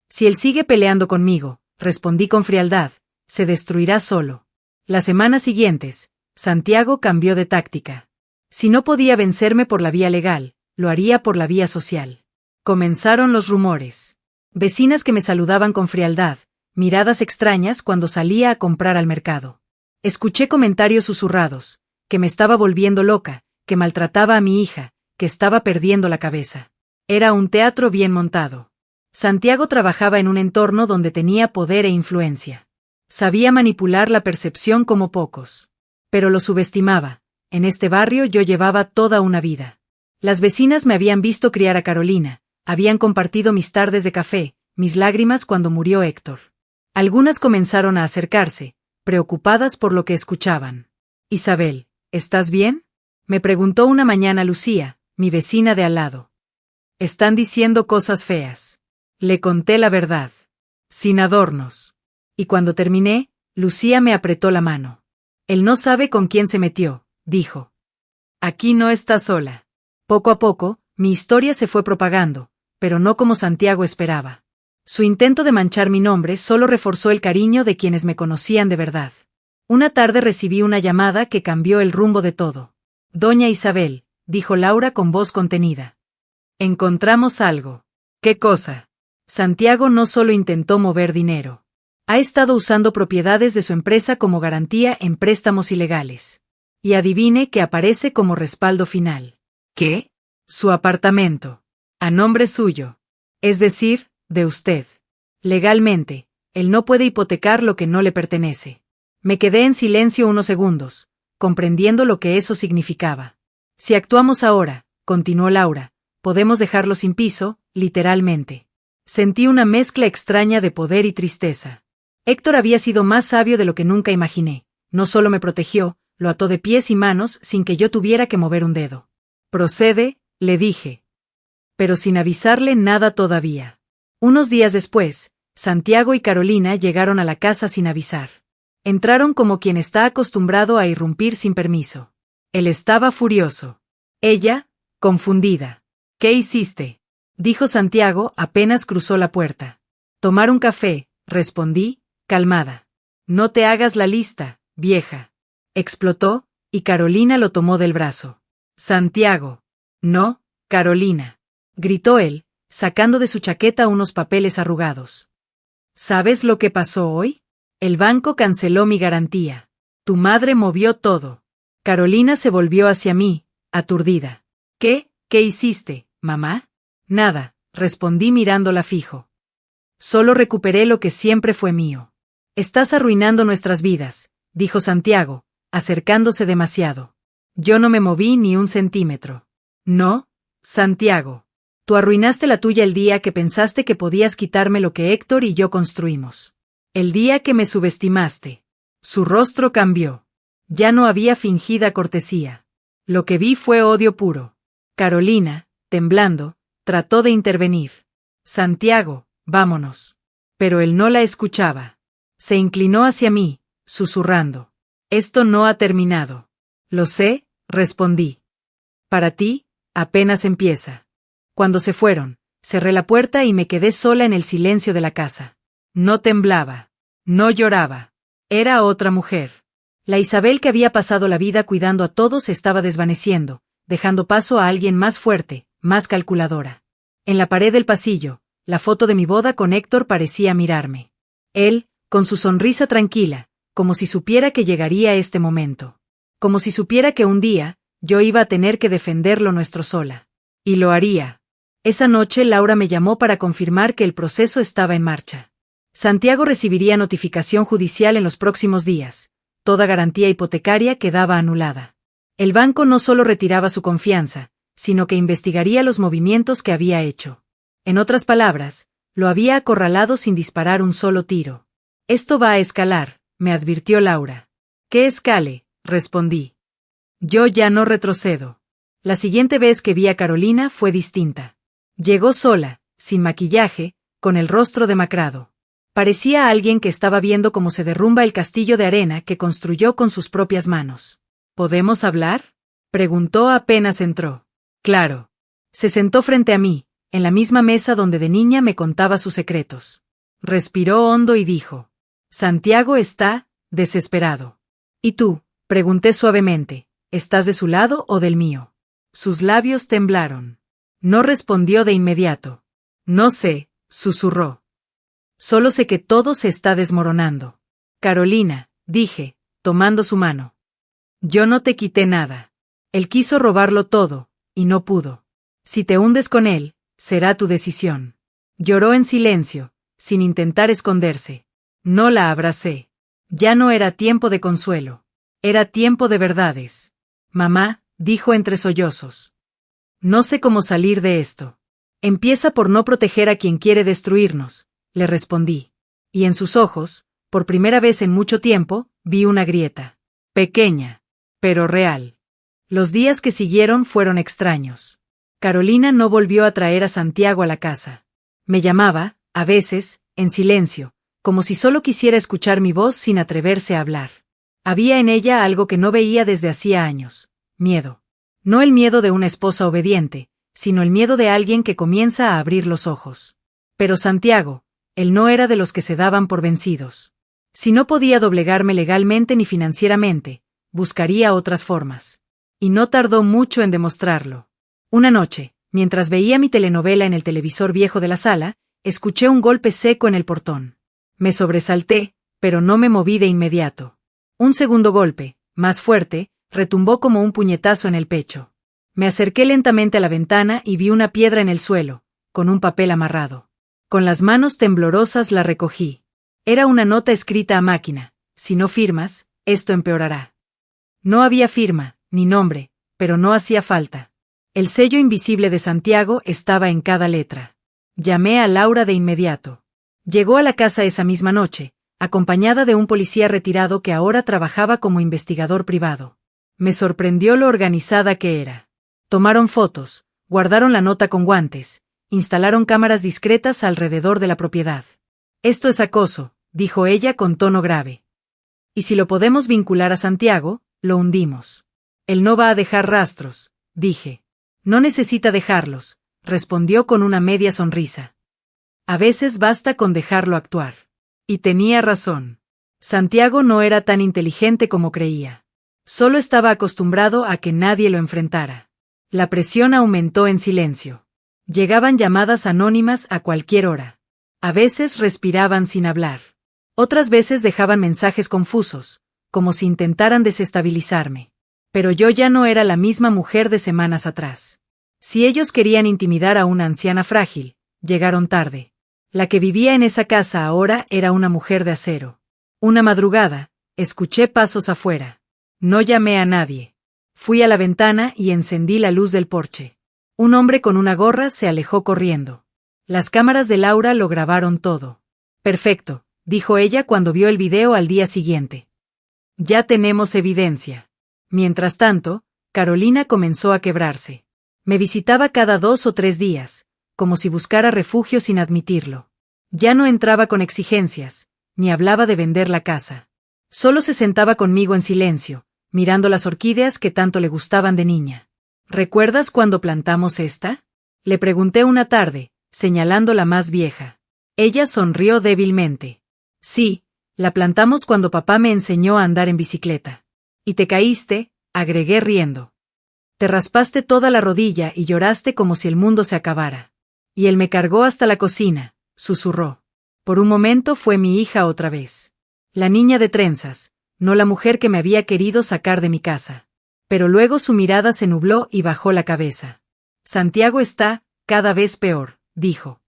Si él sigue peleando conmigo, respondí con frialdad, se destruirá solo. Las semanas siguientes, Santiago cambió de táctica. Si no podía vencerme por la vía legal, lo haría por la vía social. Comenzaron los rumores. Vecinas que me saludaban con frialdad, miradas extrañas cuando salía a comprar al mercado. Escuché comentarios susurrados, que me estaba volviendo loca, que maltrataba a mi hija, que estaba perdiendo la cabeza. Era un teatro bien montado. Santiago trabajaba en un entorno donde tenía poder e influencia. Sabía manipular la percepción como pocos. Pero lo subestimaba. En este barrio yo llevaba toda una vida. Las vecinas me habían visto criar a Carolina, habían compartido mis tardes de café, mis lágrimas cuando murió Héctor. Algunas comenzaron a acercarse, preocupadas por lo que escuchaban. Isabel, ¿estás bien? Me preguntó una mañana Lucía, mi vecina de al lado. Están diciendo cosas feas. Le conté la verdad. Sin adornos. Y cuando terminé, Lucía me apretó la mano. Él no sabe con quién se metió, dijo. Aquí no está sola. Poco a poco, mi historia se fue propagando, pero no como Santiago esperaba. Su intento de manchar mi nombre solo reforzó el cariño de quienes me conocían de verdad. Una tarde recibí una llamada que cambió el rumbo de todo. Doña Isabel, dijo Laura con voz contenida. Encontramos algo. ¿Qué cosa? Santiago no solo intentó mover dinero. Ha estado usando propiedades de su empresa como garantía en préstamos ilegales. Y adivine que aparece como respaldo final. ¿Qué? Su apartamento. A nombre suyo. Es decir, de usted. Legalmente, él no puede hipotecar lo que no le pertenece. Me quedé en silencio unos segundos, comprendiendo lo que eso significaba. Si actuamos ahora, continuó Laura, podemos dejarlo sin piso, literalmente. Sentí una mezcla extraña de poder y tristeza. Héctor había sido más sabio de lo que nunca imaginé. No solo me protegió, lo ató de pies y manos sin que yo tuviera que mover un dedo. Procede, le dije. Pero sin avisarle nada todavía. Unos días después, Santiago y Carolina llegaron a la casa sin avisar. Entraron como quien está acostumbrado a irrumpir sin permiso. Él estaba furioso. Ella, confundida. ¿Qué hiciste? Dijo Santiago apenas cruzó la puerta. Tomar un café, respondí, calmada. No te hagas la lista, vieja. Explotó, y Carolina lo tomó del brazo. Santiago. No, Carolina. Gritó él, sacando de su chaqueta unos papeles arrugados. ¿Sabes lo que pasó hoy? El banco canceló mi garantía. Tu madre movió todo. Carolina se volvió hacia mí, aturdida. ¿Qué hiciste, mamá? Nada, respondí mirándola fijo. Solo recuperé lo que siempre fue mío. Estás arruinando nuestras vidas, dijo Santiago, acercándose demasiado. Yo no me moví ni un centímetro. No, Santiago. Tú arruinaste la tuya el día que pensaste que podías quitarme lo que Héctor y yo construimos. El día que me subestimaste. Su rostro cambió. Ya no había fingida cortesía. Lo que vi fue odio puro. Carolina, temblando, trató de intervenir. Santiago, vámonos. Pero él no la escuchaba. Se inclinó hacia mí, susurrando. Esto no ha terminado. Lo sé, respondí. Para ti, apenas empieza. Cuando se fueron, cerré la puerta y me quedé sola en el silencio de la casa. No temblaba. No lloraba. Era otra mujer. La Isabel que había pasado la vida cuidando a todos estaba desvaneciendo, dejando paso a alguien más fuerte, más calculadora. En la pared del pasillo, la foto de mi boda con Héctor parecía mirarme. Él, con su sonrisa tranquila, como si supiera que llegaría este momento. Como si supiera que un día, yo iba a tener que defender lo nuestro sola. Y lo haría. Esa noche Laura me llamó para confirmar que el proceso estaba en marcha. Santiago recibiría notificación judicial en los próximos días. Toda garantía hipotecaria quedaba anulada. El banco no solo retiraba su confianza, sino que investigaría los movimientos que había hecho. En otras palabras, lo había acorralado sin disparar un solo tiro. Esto va a escalar, me advirtió Laura. ¿Qué escale? Respondí. Yo ya no retrocedo. La siguiente vez que vi a Carolina fue distinta. Llegó sola, sin maquillaje, con el rostro demacrado. Parecía alguien que estaba viendo cómo se derrumba el castillo de arena que construyó con sus propias manos. ¿Podemos hablar? Preguntó apenas entró. Claro. Se sentó frente a mí, en la misma mesa donde de niña me contaba sus secretos. Respiró hondo y dijo. Santiago está desesperado. ¿Y tú? Pregunté suavemente. ¿Estás de su lado o del mío? Sus labios temblaron. No respondió de inmediato. No sé, susurró. Solo sé que todo se está desmoronando. Carolina, dije, tomando su mano. Yo no te quité nada. Él quiso robarlo todo, y no pudo. Si te hundes con él, será tu decisión. Lloró en silencio, sin intentar esconderse. No la abracé. Ya no era tiempo de consuelo. Era tiempo de verdades. Mamá, dijo entre sollozos. No sé cómo salir de esto. Empieza por no proteger a quien quiere destruirnos, le respondí. Y en sus ojos, por primera vez en mucho tiempo, vi una grieta. Pequeña, pero real. Los días que siguieron fueron extraños. Carolina no volvió a traer a Santiago a la casa. Me llamaba, a veces, en silencio, como si solo quisiera escuchar mi voz sin atreverse a hablar. Había en ella algo que no veía desde hacía años: miedo. No el miedo de una esposa obediente, sino el miedo de alguien que comienza a abrir los ojos. Pero Santiago, él no era de los que se daban por vencidos. Si no podía doblegarme legalmente ni financieramente, buscaría otras formas. Y no tardó mucho en demostrarlo. Una noche, mientras veía mi telenovela en el televisor viejo de la sala, escuché un golpe seco en el portón. Me sobresalté, pero no me moví de inmediato. Un segundo golpe, más fuerte, retumbó como un puñetazo en el pecho. Me acerqué lentamente a la ventana y vi una piedra en el suelo, con un papel amarrado. Con las manos temblorosas la recogí. Era una nota escrita a máquina: si no firmas, esto empeorará. No había firma, ni nombre, pero no hacía falta. El sello invisible de Santiago estaba en cada letra. Llamé a Laura de inmediato. Llegó a la casa esa misma noche, acompañada de un policía retirado que ahora trabajaba como investigador privado. Me sorprendió lo organizada que era. Tomaron fotos, guardaron la nota con guantes, instalaron cámaras discretas alrededor de la propiedad. Esto es acoso, dijo ella con tono grave. Y si lo podemos vincular a Santiago, lo hundimos. Él no va a dejar rastros, dije. No necesita dejarlos, respondió con una media sonrisa. A veces basta con dejarlo actuar. Y tenía razón. Santiago no era tan inteligente como creía. Solo estaba acostumbrado a que nadie lo enfrentara. La presión aumentó en silencio. Llegaban llamadas anónimas a cualquier hora. A veces respiraban sin hablar. Otras veces dejaban mensajes confusos, como si intentaran desestabilizarme. Pero yo ya no era la misma mujer de semanas atrás. Si ellos querían intimidar a una anciana frágil, llegaron tarde. La que vivía en esa casa ahora era una mujer de acero. Una madrugada, escuché pasos afuera. No llamé a nadie. Fui a la ventana y encendí la luz del porche. Un hombre con una gorra se alejó corriendo. Las cámaras de Laura lo grabaron todo. Perfecto, dijo ella cuando vio el video al día siguiente. Ya tenemos evidencia. Mientras tanto, Carolina comenzó a quebrarse. Me visitaba cada 2 o 3 días, como si buscara refugio sin admitirlo. Ya no entraba con exigencias, ni hablaba de vender la casa. Solo se sentaba conmigo en silencio, mirando las orquídeas que tanto le gustaban de niña. ¿Recuerdas cuando plantamos esta? Le pregunté una tarde, señalando la más vieja. Ella sonrió débilmente. Sí, la plantamos cuando papá me enseñó a andar en bicicleta. Y te caíste, agregué riendo. Te raspaste toda la rodilla y lloraste como si el mundo se acabara. Y él me cargó hasta la cocina, susurró. Por un momento fue mi hija otra vez. La niña de trenzas, no la mujer que me había querido sacar de mi casa. Pero luego su mirada se nubló y bajó la cabeza. Santiago está, cada vez peor, dijo.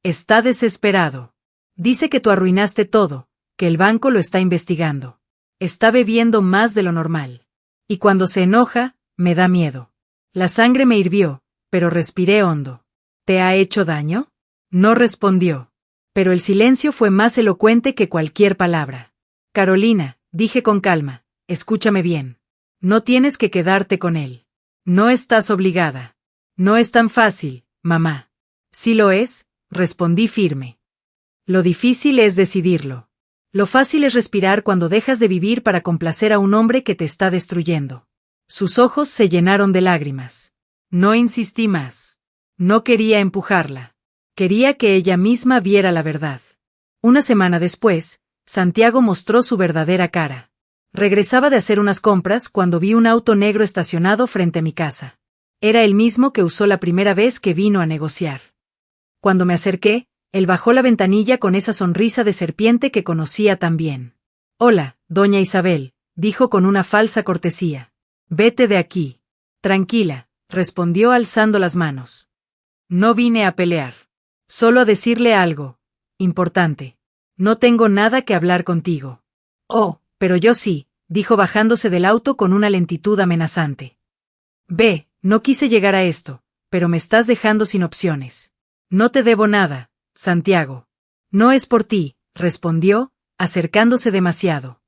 Está desesperado. Dice que tú arruinaste todo, que el banco lo está investigando. Está bebiendo más de lo normal. Y cuando se enoja, me da miedo. La sangre me hirvió, pero respiré hondo. ¿Te ha hecho daño? No respondió. Pero el silencio fue más elocuente que cualquier palabra. Carolina, dije con calma, escúchame bien. No tienes que quedarte con él. No estás obligada. No es tan fácil, mamá. Sí lo es, respondí firme. Lo difícil es decidirlo. Lo fácil es respirar cuando dejas de vivir para complacer a un hombre que te está destruyendo. Sus ojos se llenaron de lágrimas. No insistí más. No quería empujarla. Quería que ella misma viera la verdad. Una semana después, Santiago mostró su verdadera cara. Regresaba de hacer unas compras cuando vi un auto negro estacionado frente a mi casa. Era el mismo que usó la primera vez que vino a negociar. Cuando me acerqué, él bajó la ventanilla con esa sonrisa de serpiente que conocía tan bien. Hola, doña Isabel, dijo con una falsa cortesía. Vete de aquí. Tranquila, respondió alzando las manos. No vine a pelear. Solo a decirle algo importante. No tengo nada que hablar contigo. Oh, pero yo sí, dijo bajándose del auto con una lentitud amenazante. Ve, no quise llegar a esto, pero me estás dejando sin opciones. No te debo nada, Santiago. No es por ti, respondió, acercándose demasiado.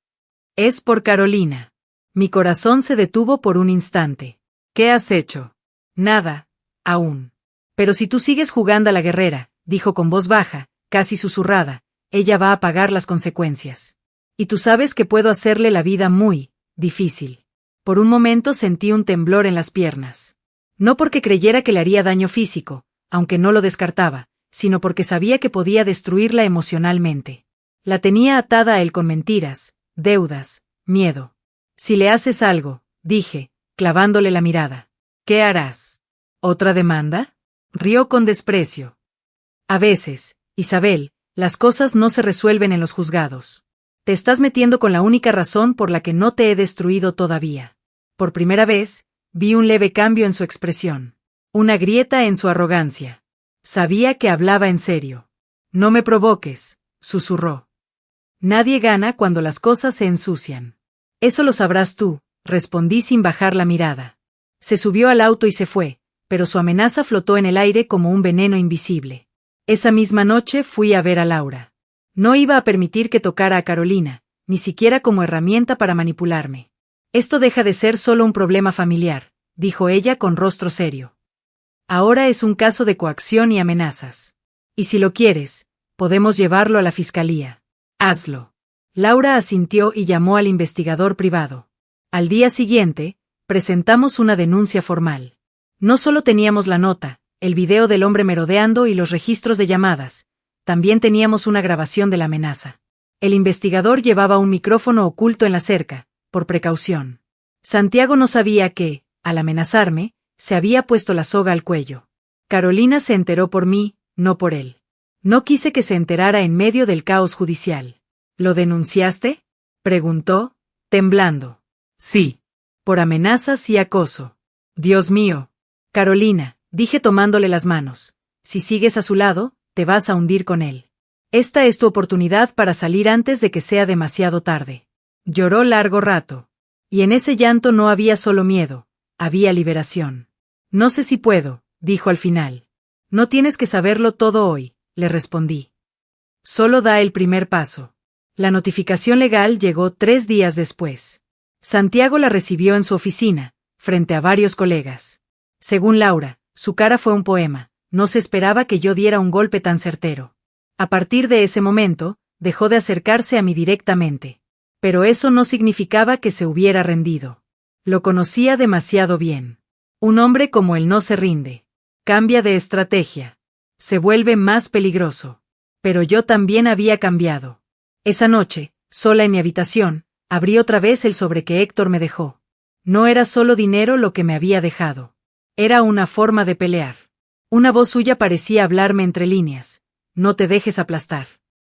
Es por Carolina. Mi corazón se detuvo por un instante. ¿Qué has hecho? Nada, aún. Pero si tú sigues jugando a la guerrera, dijo con voz baja, casi susurrada, ella va a pagar las consecuencias. Y tú sabes que puedo hacerle la vida muy difícil. Por un momento sentí un temblor en las piernas. No porque creyera que le haría daño físico, aunque no lo descartaba, sino porque sabía que podía destruirla emocionalmente. La tenía atada a él con mentiras, deudas, miedo. Si le haces algo, dije, clavándole la mirada. ¿Qué harás? ¿Otra demanda? Rió con desprecio. A veces, Isabel, las cosas no se resuelven en los juzgados. Te estás metiendo con la única razón por la que no te he destruido todavía. Por primera vez, vi un leve cambio en su expresión. Una grieta en su arrogancia. Sabía que hablaba en serio. No me provoques, susurró. Nadie gana cuando las cosas se ensucian. Eso lo sabrás tú, respondí sin bajar la mirada. Se subió al auto y se fue, pero su amenaza flotó en el aire como un veneno invisible. Esa misma noche fui a ver a Laura. No iba a permitir que tocara a Carolina, ni siquiera como herramienta para manipularme. Esto deja de ser solo un problema familiar, dijo ella con rostro serio. Ahora es un caso de coacción y amenazas. Y si lo quieres, podemos llevarlo a la fiscalía. Hazlo. Laura asintió y llamó al investigador privado. Al día siguiente, presentamos una denuncia formal. No solo teníamos la nota, el video del hombre merodeando y los registros de llamadas, también teníamos una grabación de la amenaza. El investigador llevaba un micrófono oculto en la cerca, por precaución. Santiago no sabía que, al amenazarme, se había puesto la soga al cuello. Carolina se enteró por mí, no por él. No quise que se enterara en medio del caos judicial. ¿Lo denunciaste?, preguntó, temblando. Sí. Por amenazas y acoso. Dios mío. Carolina, dije tomándole las manos. Si sigues a su lado, te vas a hundir con él. Esta es tu oportunidad para salir antes de que sea demasiado tarde. Lloró largo rato. Y en ese llanto no había solo miedo, había liberación. No sé si puedo, dijo al final. No tienes que saberlo todo hoy, le respondí. Solo da el primer paso. La notificación legal llegó 3 días después. Santiago la recibió en su oficina, frente a varios colegas. Según Laura, su cara fue un poema, no se esperaba que yo diera un golpe tan certero. A partir de ese momento, dejó de acercarse a mí directamente. Pero eso no significaba que se hubiera rendido. Lo conocía demasiado bien. Un hombre como él no se rinde. Cambia de estrategia. Se vuelve más peligroso. Pero yo también había cambiado. Esa noche, sola en mi habitación, abrí otra vez el sobre que Héctor me dejó. No era solo dinero lo que me había dejado. Era una forma de pelear. Una voz suya parecía hablarme entre líneas. No te dejes aplastar.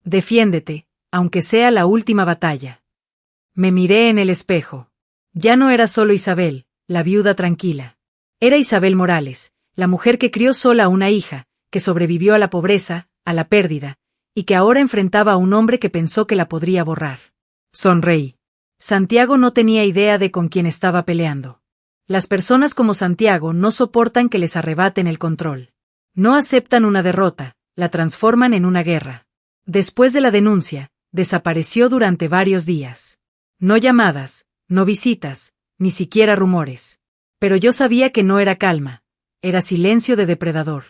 Defiéndete, aunque sea la última batalla. Me miré en el espejo. Ya no era solo Isabel, la viuda tranquila. Era Isabel Morales, la mujer que crió sola a una hija, que sobrevivió a la pobreza, a la pérdida, y que ahora enfrentaba a un hombre que pensó que la podría borrar. Sonreí. Santiago no tenía idea de con quién estaba peleando. Las personas como Santiago no soportan que les arrebaten el control. No aceptan una derrota, la transforman en una guerra. Después de la denuncia, desapareció durante varios días. No llamadas, no visitas, ni siquiera rumores. Pero yo sabía que no era calma, era silencio de depredador.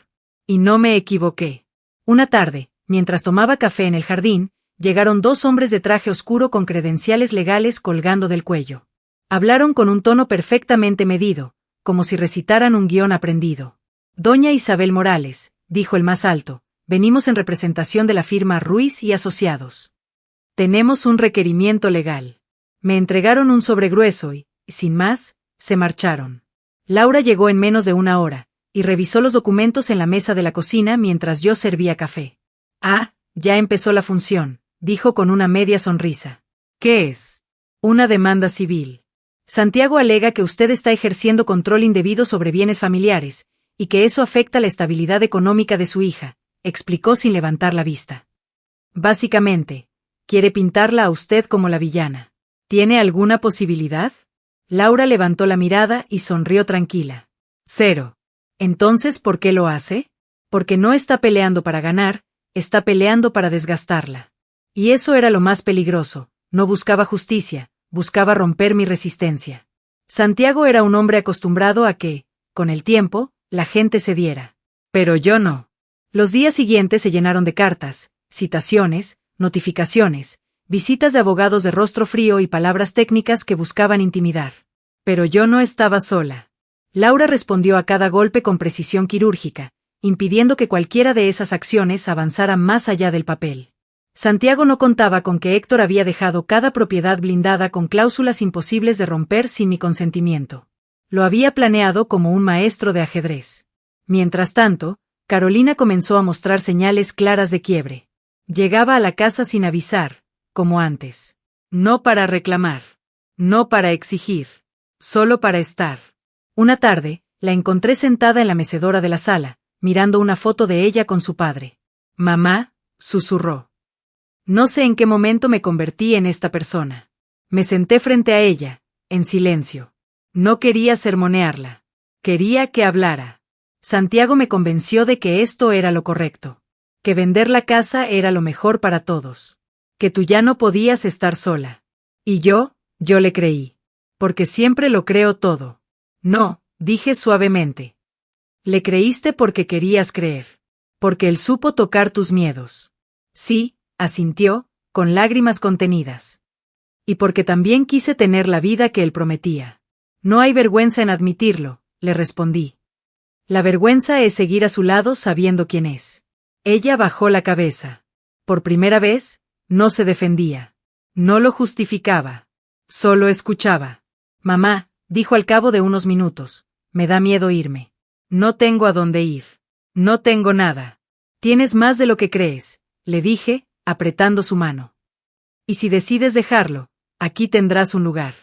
Y no me equivoqué. Una tarde, mientras tomaba café en el jardín, llegaron 2 hombres de traje oscuro con credenciales legales colgando del cuello. Hablaron con un tono perfectamente medido, como si recitaran un guión aprendido. Doña Isabel Morales, dijo el más alto, venimos en representación de la firma Ruiz y Asociados. Tenemos un requerimiento legal. Me entregaron un sobre grueso y, sin más, se marcharon. Laura llegó en menos de 1 hora, y revisó los documentos en la mesa de la cocina mientras yo servía café. Ah, ya empezó la función, dijo con una media sonrisa. ¿Qué es? Una demanda civil. Santiago alega que usted está ejerciendo control indebido sobre bienes familiares, y que eso afecta la estabilidad económica de su hija, explicó sin levantar la vista. Básicamente, quiere pintarla a usted como la villana. ¿Tiene alguna posibilidad? Laura levantó la mirada y sonrió tranquila. 0. Entonces, ¿por qué lo hace? Porque no está peleando para ganar, está peleando para desgastarla. Y eso era lo más peligroso, no buscaba justicia, buscaba romper mi resistencia. Santiago era un hombre acostumbrado a que, con el tiempo, la gente cediera. Pero yo no. Los días siguientes se llenaron de cartas, citaciones, notificaciones, visitas de abogados de rostro frío y palabras técnicas que buscaban intimidar. Pero yo no estaba sola. Laura respondió a cada golpe con precisión quirúrgica, impidiendo que cualquiera de esas acciones avanzara más allá del papel. Santiago no contaba con que Héctor había dejado cada propiedad blindada con cláusulas imposibles de romper sin mi consentimiento. Lo había planeado como un maestro de ajedrez. Mientras tanto, Carolina comenzó a mostrar señales claras de quiebre. Llegaba a la casa sin avisar, como antes. No para reclamar. No para exigir. Solo para estar. Una tarde, la encontré sentada en la mecedora de la sala, mirando una foto de ella con su padre. «Mamá», susurró. No sé en qué momento me convertí en esta persona. Me senté frente a ella, en silencio. No quería sermonearla. Quería que hablara. Santiago me convenció de que esto era lo correcto. Que vender la casa era lo mejor para todos. Que tú ya no podías estar sola. Y yo le creí. Porque siempre lo creo todo. No, dije suavemente. Le creíste porque querías creer. Porque él supo tocar tus miedos. Sí, asintió, con lágrimas contenidas. Y porque también quise tener la vida que él prometía. No hay vergüenza en admitirlo, le respondí. La vergüenza es seguir a su lado sabiendo quién es. Ella bajó la cabeza. Por primera vez, no se defendía. No lo justificaba. Solo escuchaba. Mamá, dijo al cabo de unos minutos, me da miedo irme. No tengo a dónde ir. No tengo nada. Tienes más de lo que crees, le dije, apretando su mano. Y si decides dejarlo, aquí tendrás un lugar.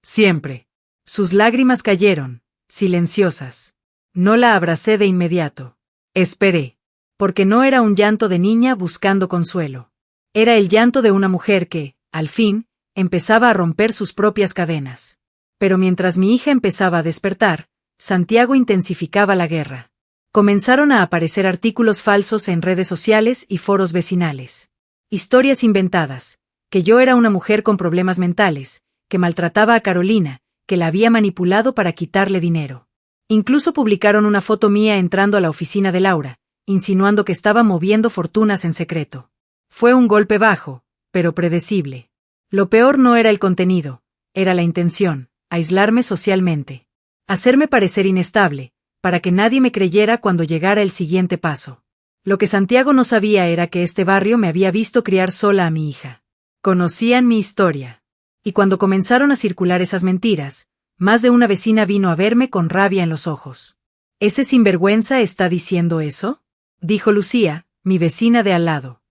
Siempre. Sus lágrimas cayeron, silenciosas. No la abracé de inmediato. Esperé. Porque no era un llanto de niña buscando consuelo. Era el llanto de una mujer que, al fin, empezaba a romper sus propias cadenas. Pero mientras mi hija empezaba a despertar, Santiago intensificaba la guerra. Comenzaron a aparecer artículos falsos en redes sociales y foros vecinales. Historias inventadas, que yo era una mujer con problemas mentales, que maltrataba a Carolina, que la había manipulado para quitarle dinero. Incluso publicaron una foto mía entrando a la oficina de Laura, insinuando que estaba moviendo fortunas en secreto. Fue un golpe bajo, pero predecible. Lo peor no era el contenido, era la intención, aislarme socialmente. Hacerme parecer inestable, para que nadie me creyera cuando llegara el siguiente paso. Lo que Santiago no sabía era que este barrio me había visto criar sola a mi hija. Conocían mi historia. Y cuando comenzaron a circular esas mentiras, más de una vecina vino a verme con rabia en los ojos. ¿Ese sinvergüenza está diciendo eso?, dijo Lucía, mi vecina de al lado.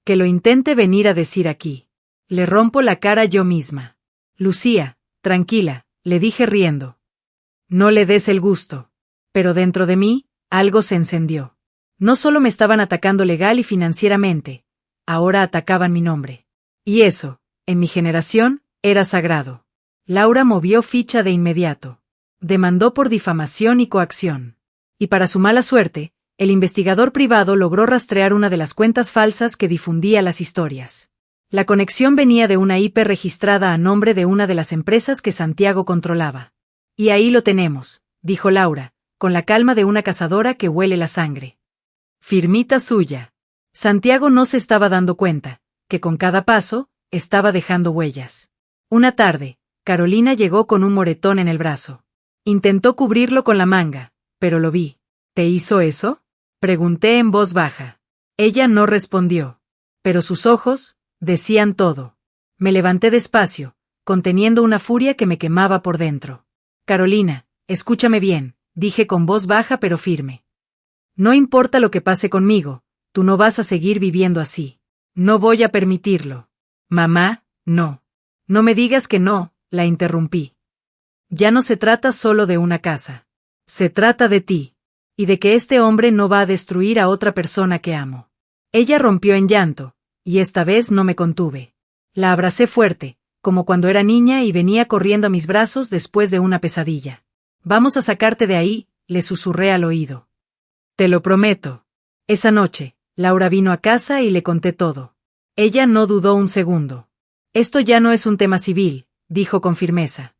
Que lo intente venir a decir aquí. Le rompo la cara yo misma. Lucía, tranquila, le dije riendo. No le des el gusto. Pero dentro de mí, algo se encendió. No solo me estaban atacando legal y financieramente, ahora atacaban mi nombre. Y eso, en mi generación, era sagrado. Laura movió ficha de inmediato. Demandó por difamación y coacción. Y para su mala suerte, el investigador privado logró rastrear una de las cuentas falsas que difundía las historias. La conexión venía de una IP registrada a nombre de una de las empresas que Santiago controlaba. Y ahí lo tenemos, dijo Laura, con la calma de una cazadora que huele la sangre. Firmita suya. Santiago no se estaba dando cuenta, que con cada paso, estaba dejando huellas. Una tarde, Carolina llegó con un moretón en el brazo. Intentó cubrirlo con la manga, pero lo vi. ¿Te hizo eso?, pregunté en voz baja. Ella no respondió. Pero sus ojos decían todo. Me levanté despacio, conteniendo una furia que me quemaba por dentro. Carolina, escúchame bien, dije con voz baja pero firme. No importa lo que pase conmigo, tú no vas a seguir viviendo así. No voy a permitirlo. Mamá, no. No me digas que no, la interrumpí. Ya no se trata solo de una casa. Se trata de ti. Y de que este hombre no va a destruir a otra persona que amo. Ella rompió en llanto, y esta vez no me contuve. La abracé fuerte, como cuando era niña y venía corriendo a mis brazos después de una pesadilla. Vamos a sacarte de ahí, le susurré al oído. Te lo prometo. Esa noche, Laura vino a casa y le conté todo. Ella no dudó un segundo. Esto ya no es un tema civil, dijo con firmeza.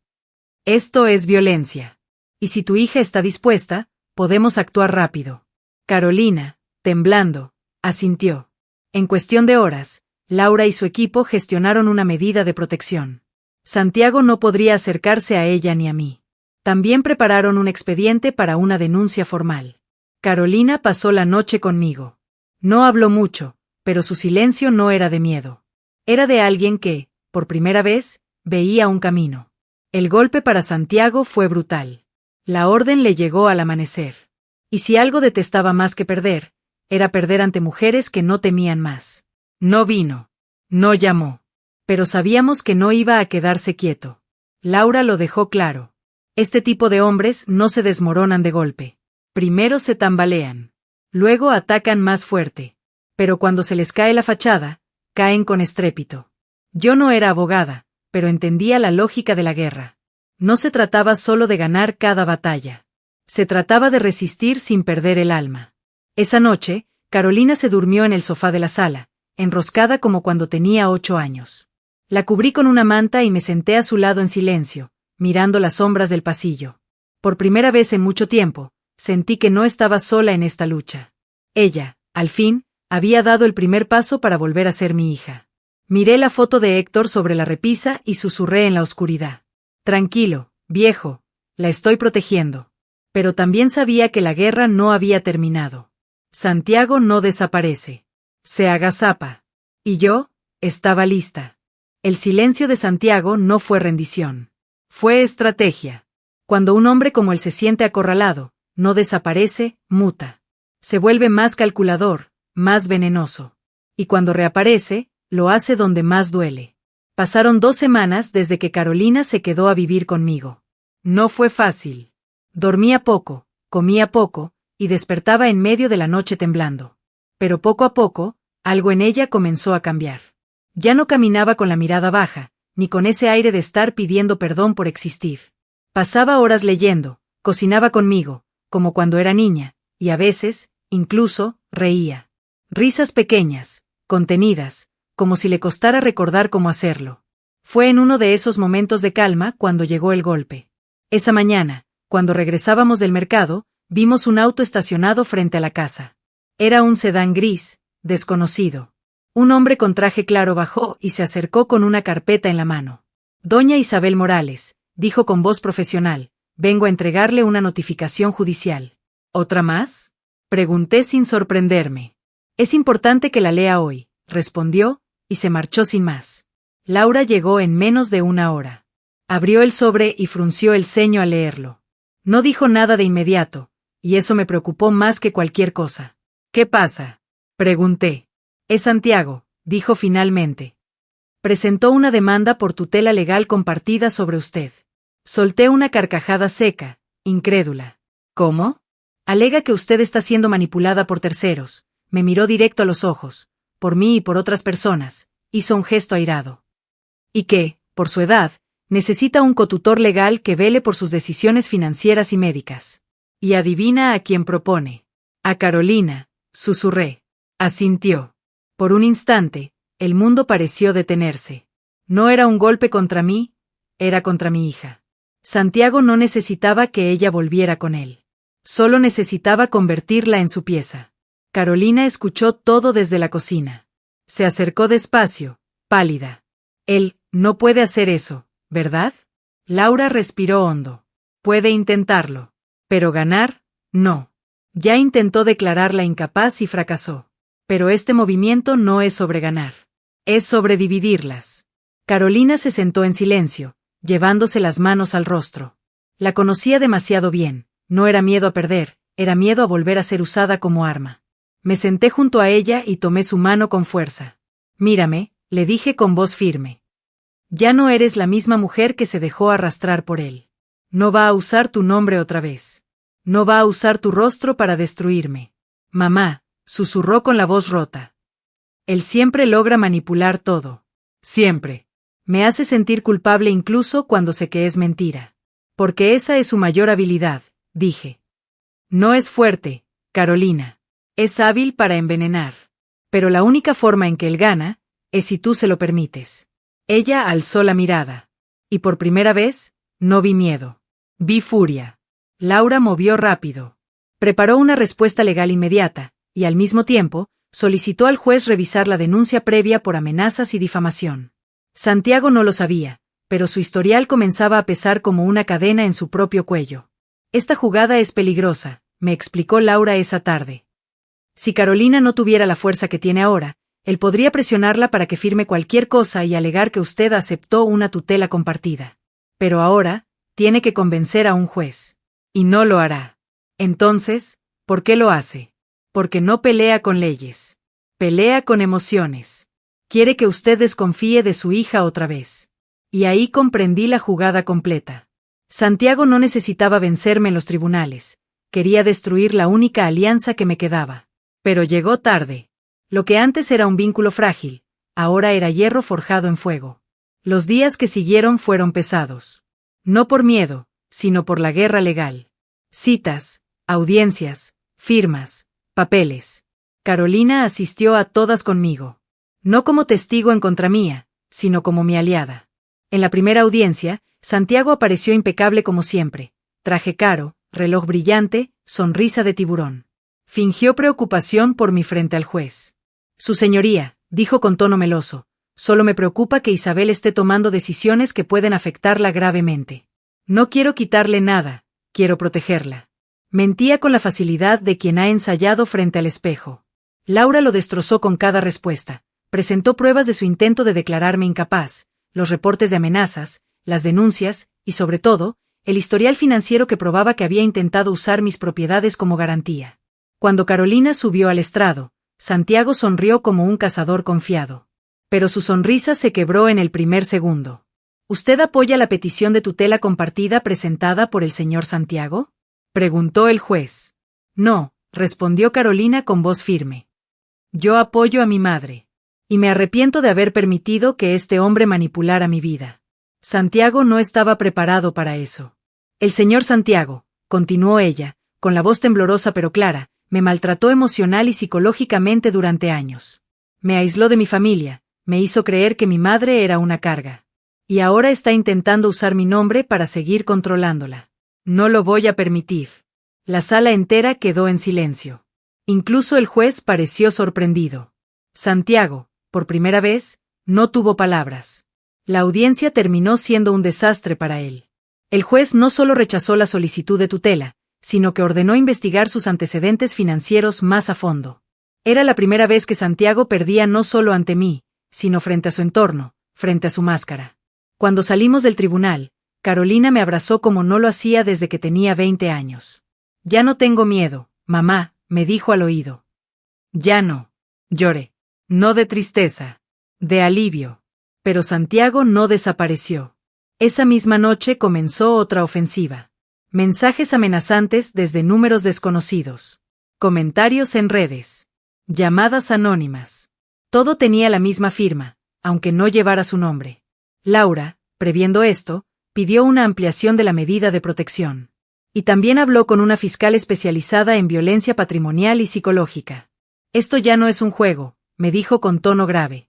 Esto es violencia. Y si tu hija está dispuesta, podemos actuar rápido. Carolina, temblando, asintió. En cuestión de horas, Laura y su equipo gestionaron una medida de protección. Santiago no podría acercarse a ella ni a mí. También prepararon un expediente para una denuncia formal. Carolina pasó la noche conmigo. No habló mucho, pero su silencio no era de miedo. Era de alguien que, por primera vez, veía un camino. El golpe para Santiago fue brutal. La orden le llegó al amanecer. Y si algo detestaba más que perder, era perder ante mujeres que no temían más. No vino. No llamó. Pero sabíamos que no iba a quedarse quieto. Laura lo dejó claro. Este tipo de hombres no se desmoronan de golpe. Primero se tambalean. Luego atacan más fuerte. Pero cuando se les cae la fachada, caen con estrépito. Yo no era abogada, pero entendía la lógica de la guerra. No se trataba solo de ganar cada batalla. Se trataba de resistir sin perder el alma. Esa noche, Carolina se durmió en el sofá de la sala, enroscada como cuando tenía 8 años. La cubrí con una manta y me senté a su lado en silencio, mirando las sombras del pasillo. Por primera vez en mucho tiempo, sentí que no estaba sola en esta lucha. Ella, al fin, había dado el primer paso para volver a ser mi hija. Miré la foto de Héctor sobre la repisa y susurré en la oscuridad. Tranquilo, viejo, la estoy protegiendo. Pero también sabía que la guerra no había terminado. Santiago no desaparece. Se agazapa. Y yo, estaba lista. El silencio de Santiago no fue rendición. Fue estrategia. Cuando un hombre como él se siente acorralado, no desaparece, muta. Se vuelve más calculador, más venenoso. Y cuando reaparece, lo hace donde más duele. Pasaron 2 semanas desde que Carolina se quedó a vivir conmigo. No fue fácil. Dormía poco, comía poco, y despertaba en medio de la noche temblando. Pero poco a poco, algo en ella comenzó a cambiar. Ya no caminaba con la mirada baja, ni con ese aire de estar pidiendo perdón por existir. Pasaba horas leyendo, cocinaba conmigo, como cuando era niña, y a veces, incluso, reía. Risas pequeñas, contenidas, como si le costara recordar cómo hacerlo. Fue en uno de esos momentos de calma cuando llegó el golpe. Esa mañana, cuando regresábamos del mercado, vimos un auto estacionado frente a la casa. Era un sedán gris, desconocido. Un hombre con traje claro bajó y se acercó con una carpeta en la mano. Doña Isabel Morales, dijo con voz profesional, vengo a entregarle una notificación judicial. ¿Otra más? Pregunté sin sorprenderme. Es importante que la lea hoy, respondió, y se marchó sin más. Laura llegó en menos de 1 hora. Abrió el sobre y frunció el ceño al leerlo. No dijo nada de inmediato, y eso me preocupó más que cualquier cosa. ¿Qué pasa? Pregunté. Es Santiago, dijo finalmente. Presentó una demanda por tutela legal compartida sobre usted. Solté una carcajada seca, incrédula. ¿Cómo? Alega que usted está siendo manipulada por terceros. Me miró directo a los ojos, por mí y por otras personas, hizo un gesto airado. Y que, por su edad, necesita un cotutor legal que vele por sus decisiones financieras y médicas. Y adivina a quién propone. A Carolina, susurré. Asintió. Por un instante, el mundo pareció detenerse. No era un golpe contra mí, era contra mi hija. Santiago no necesitaba que ella volviera con él. Solo necesitaba convertirla en su pieza. Carolina escuchó todo desde la cocina. Se acercó despacio, pálida. Él no puede hacer eso, ¿verdad? Laura respiró hondo. Puede intentarlo. Pero ganar, no. Ya intentó declararla incapaz y fracasó. Pero este movimiento no es sobre ganar. Es sobre dividirlas. Carolina se sentó en silencio, llevándose las manos al rostro. La conocía demasiado bien. No era miedo a perder, era miedo a volver a ser usada como arma. Me senté junto a ella y tomé su mano con fuerza. Mírame, le dije con voz firme. Ya no eres la misma mujer que se dejó arrastrar por él. No va a usar tu nombre otra vez. No va a usar tu rostro para destruirme. Mamá, susurró con la voz rota. Él siempre logra manipular todo. Siempre. Me hace sentir culpable incluso cuando sé que es mentira. Porque esa es su mayor habilidad, dije. No es fuerte, Carolina. Es hábil para envenenar. Pero la única forma en que él gana, es si tú se lo permites. Ella alzó la mirada. Y por primera vez, no vi miedo. Vi furia. Laura movió rápido. Preparó una respuesta legal inmediata, y al mismo tiempo, Solicitó al juez revisar la denuncia previa por amenazas y difamación. Santiago no lo sabía, pero su historial comenzaba a pesar como una cadena en su propio cuello. Esta jugada es peligrosa, me explicó Laura esa tarde. Si Carolina no tuviera la fuerza que tiene ahora, él podría presionarla para que firme cualquier cosa y alegar que usted aceptó una tutela compartida. Pero ahora, tiene que convencer a un juez. Y no lo hará. Entonces, ¿por qué lo hace? Porque no pelea con leyes. Pelea con emociones. Quiere que usted desconfíe de su hija otra vez. Y ahí comprendí la jugada completa. Santiago no necesitaba vencerme en los tribunales. Quería destruir la única alianza que me quedaba. Pero llegó tarde. Lo que antes era un vínculo frágil, ahora era hierro forjado en fuego. Los días que siguieron fueron pesados. No por miedo, sino por la guerra legal. Citas, audiencias, firmas, papeles. Carolina asistió a todas conmigo. No como testigo en contra mía, sino como mi aliada. En la primera audiencia, Santiago apareció impecable como siempre. Traje caro, reloj brillante, sonrisa de tiburón. Fingió preocupación por mi frente al juez. Su señoría, dijo con tono meloso, solo me preocupa que Isabel esté tomando decisiones que pueden afectarla gravemente. No quiero quitarle nada, quiero protegerla. Mentía con la facilidad de quien ha ensayado frente al espejo. Laura lo destrozó con cada respuesta. Presentó pruebas de su intento de declararme incapaz, los reportes de amenazas, las denuncias, y sobre todo, el historial financiero que probaba que había intentado usar mis propiedades como garantía. Cuando Carolina subió al estrado, Santiago sonrió como un cazador confiado. Pero su sonrisa se quebró en el primer segundo. ¿Usted apoya la petición de tutela compartida presentada por el señor Santiago? Preguntó el juez. No, respondió Carolina con voz firme. Yo apoyo a mi madre. Y me arrepiento de haber permitido que este hombre manipulara mi vida. Santiago no estaba preparado para eso. El señor Santiago, continuó ella, con la voz temblorosa pero clara, me maltrató emocional y psicológicamente durante años. Me aisló de mi familia, me hizo creer que mi madre era una carga. Y ahora está intentando usar mi nombre para seguir controlándola. No lo voy a permitir. La sala entera quedó en silencio. Incluso el juez pareció sorprendido. Santiago, por primera vez, no tuvo palabras. La audiencia terminó siendo un desastre para él. El juez no solo rechazó la solicitud de tutela, sino que ordenó investigar sus antecedentes financieros más a fondo. Era la primera vez que Santiago perdía no solo ante mí, sino frente a su entorno, frente a su máscara. Cuando salimos del tribunal, Carolina me abrazó como no lo hacía desde que tenía 20 años. Ya no tengo miedo, mamá, me dijo al oído. Ya no. Lloré. No de tristeza, de alivio. Pero Santiago no desapareció. Esa misma noche comenzó otra ofensiva. Mensajes amenazantes desde números desconocidos. Comentarios en redes. Llamadas anónimas. Todo tenía la misma firma, aunque no llevara su nombre. Laura, previendo esto, pidió una ampliación de la medida de protección. Y también habló con una fiscal especializada en violencia patrimonial y psicológica. Esto ya no es un juego, me dijo con tono grave.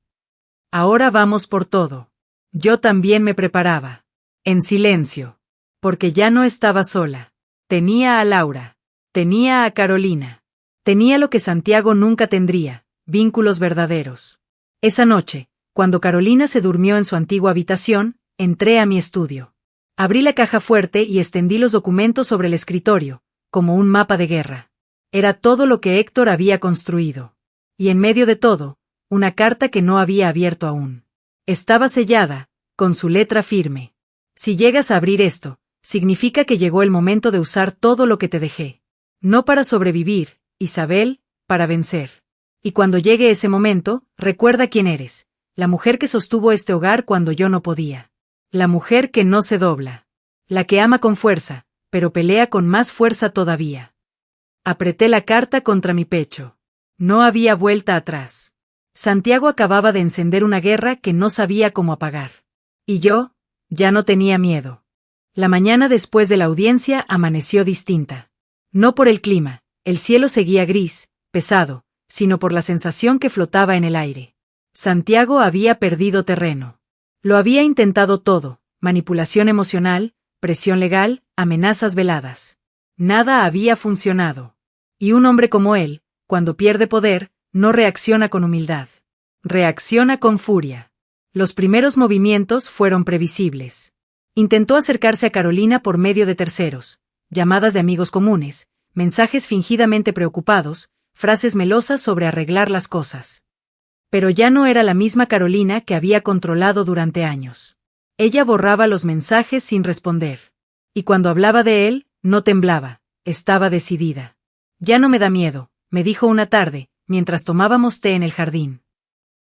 Ahora vamos por todo. Yo también me preparaba. En silencio. Porque ya no estaba sola. Tenía a Laura. Tenía a Carolina. Tenía lo que Santiago nunca tendría, vínculos verdaderos. Esa noche, cuando Carolina se durmió en su antigua habitación, entré a mi estudio. Abrí la caja fuerte y extendí los documentos sobre el escritorio, como un mapa de guerra. Era todo lo que Héctor había construido. Y en medio de todo, una carta que no había abierto aún. Estaba sellada, con su letra firme. Si llegas a abrir esto, significa que llegó el momento de usar todo lo que te dejé. No para sobrevivir, Isabel, para vencer. Y cuando llegue ese momento, recuerda quién eres, la mujer que sostuvo este hogar cuando yo no podía. La mujer que no se dobla. La que ama con fuerza, pero pelea con más fuerza todavía. Apreté la carta contra mi pecho. No había vuelta atrás. Santiago acababa de encender una guerra que no sabía cómo apagar. Y yo, ya no tenía miedo. La mañana después de la audiencia amaneció distinta. No por el clima, el cielo seguía gris, pesado, sino por la sensación que flotaba en el aire. Santiago había perdido terreno. Lo había intentado todo, manipulación emocional, presión legal, amenazas veladas. Nada había funcionado. Y un hombre como él, cuando pierde poder, no reacciona con humildad. Reacciona con furia. Los primeros movimientos fueron previsibles. Intentó acercarse a Carolina por medio de terceros, llamadas de amigos comunes, mensajes fingidamente preocupados, frases melosas sobre arreglar las cosas. Pero ya no era la misma Carolina que había controlado durante años. Ella borraba los mensajes sin responder. Y cuando hablaba de él, no temblaba, estaba decidida. Ya no me da miedo, me dijo una tarde, mientras tomábamos té en el jardín.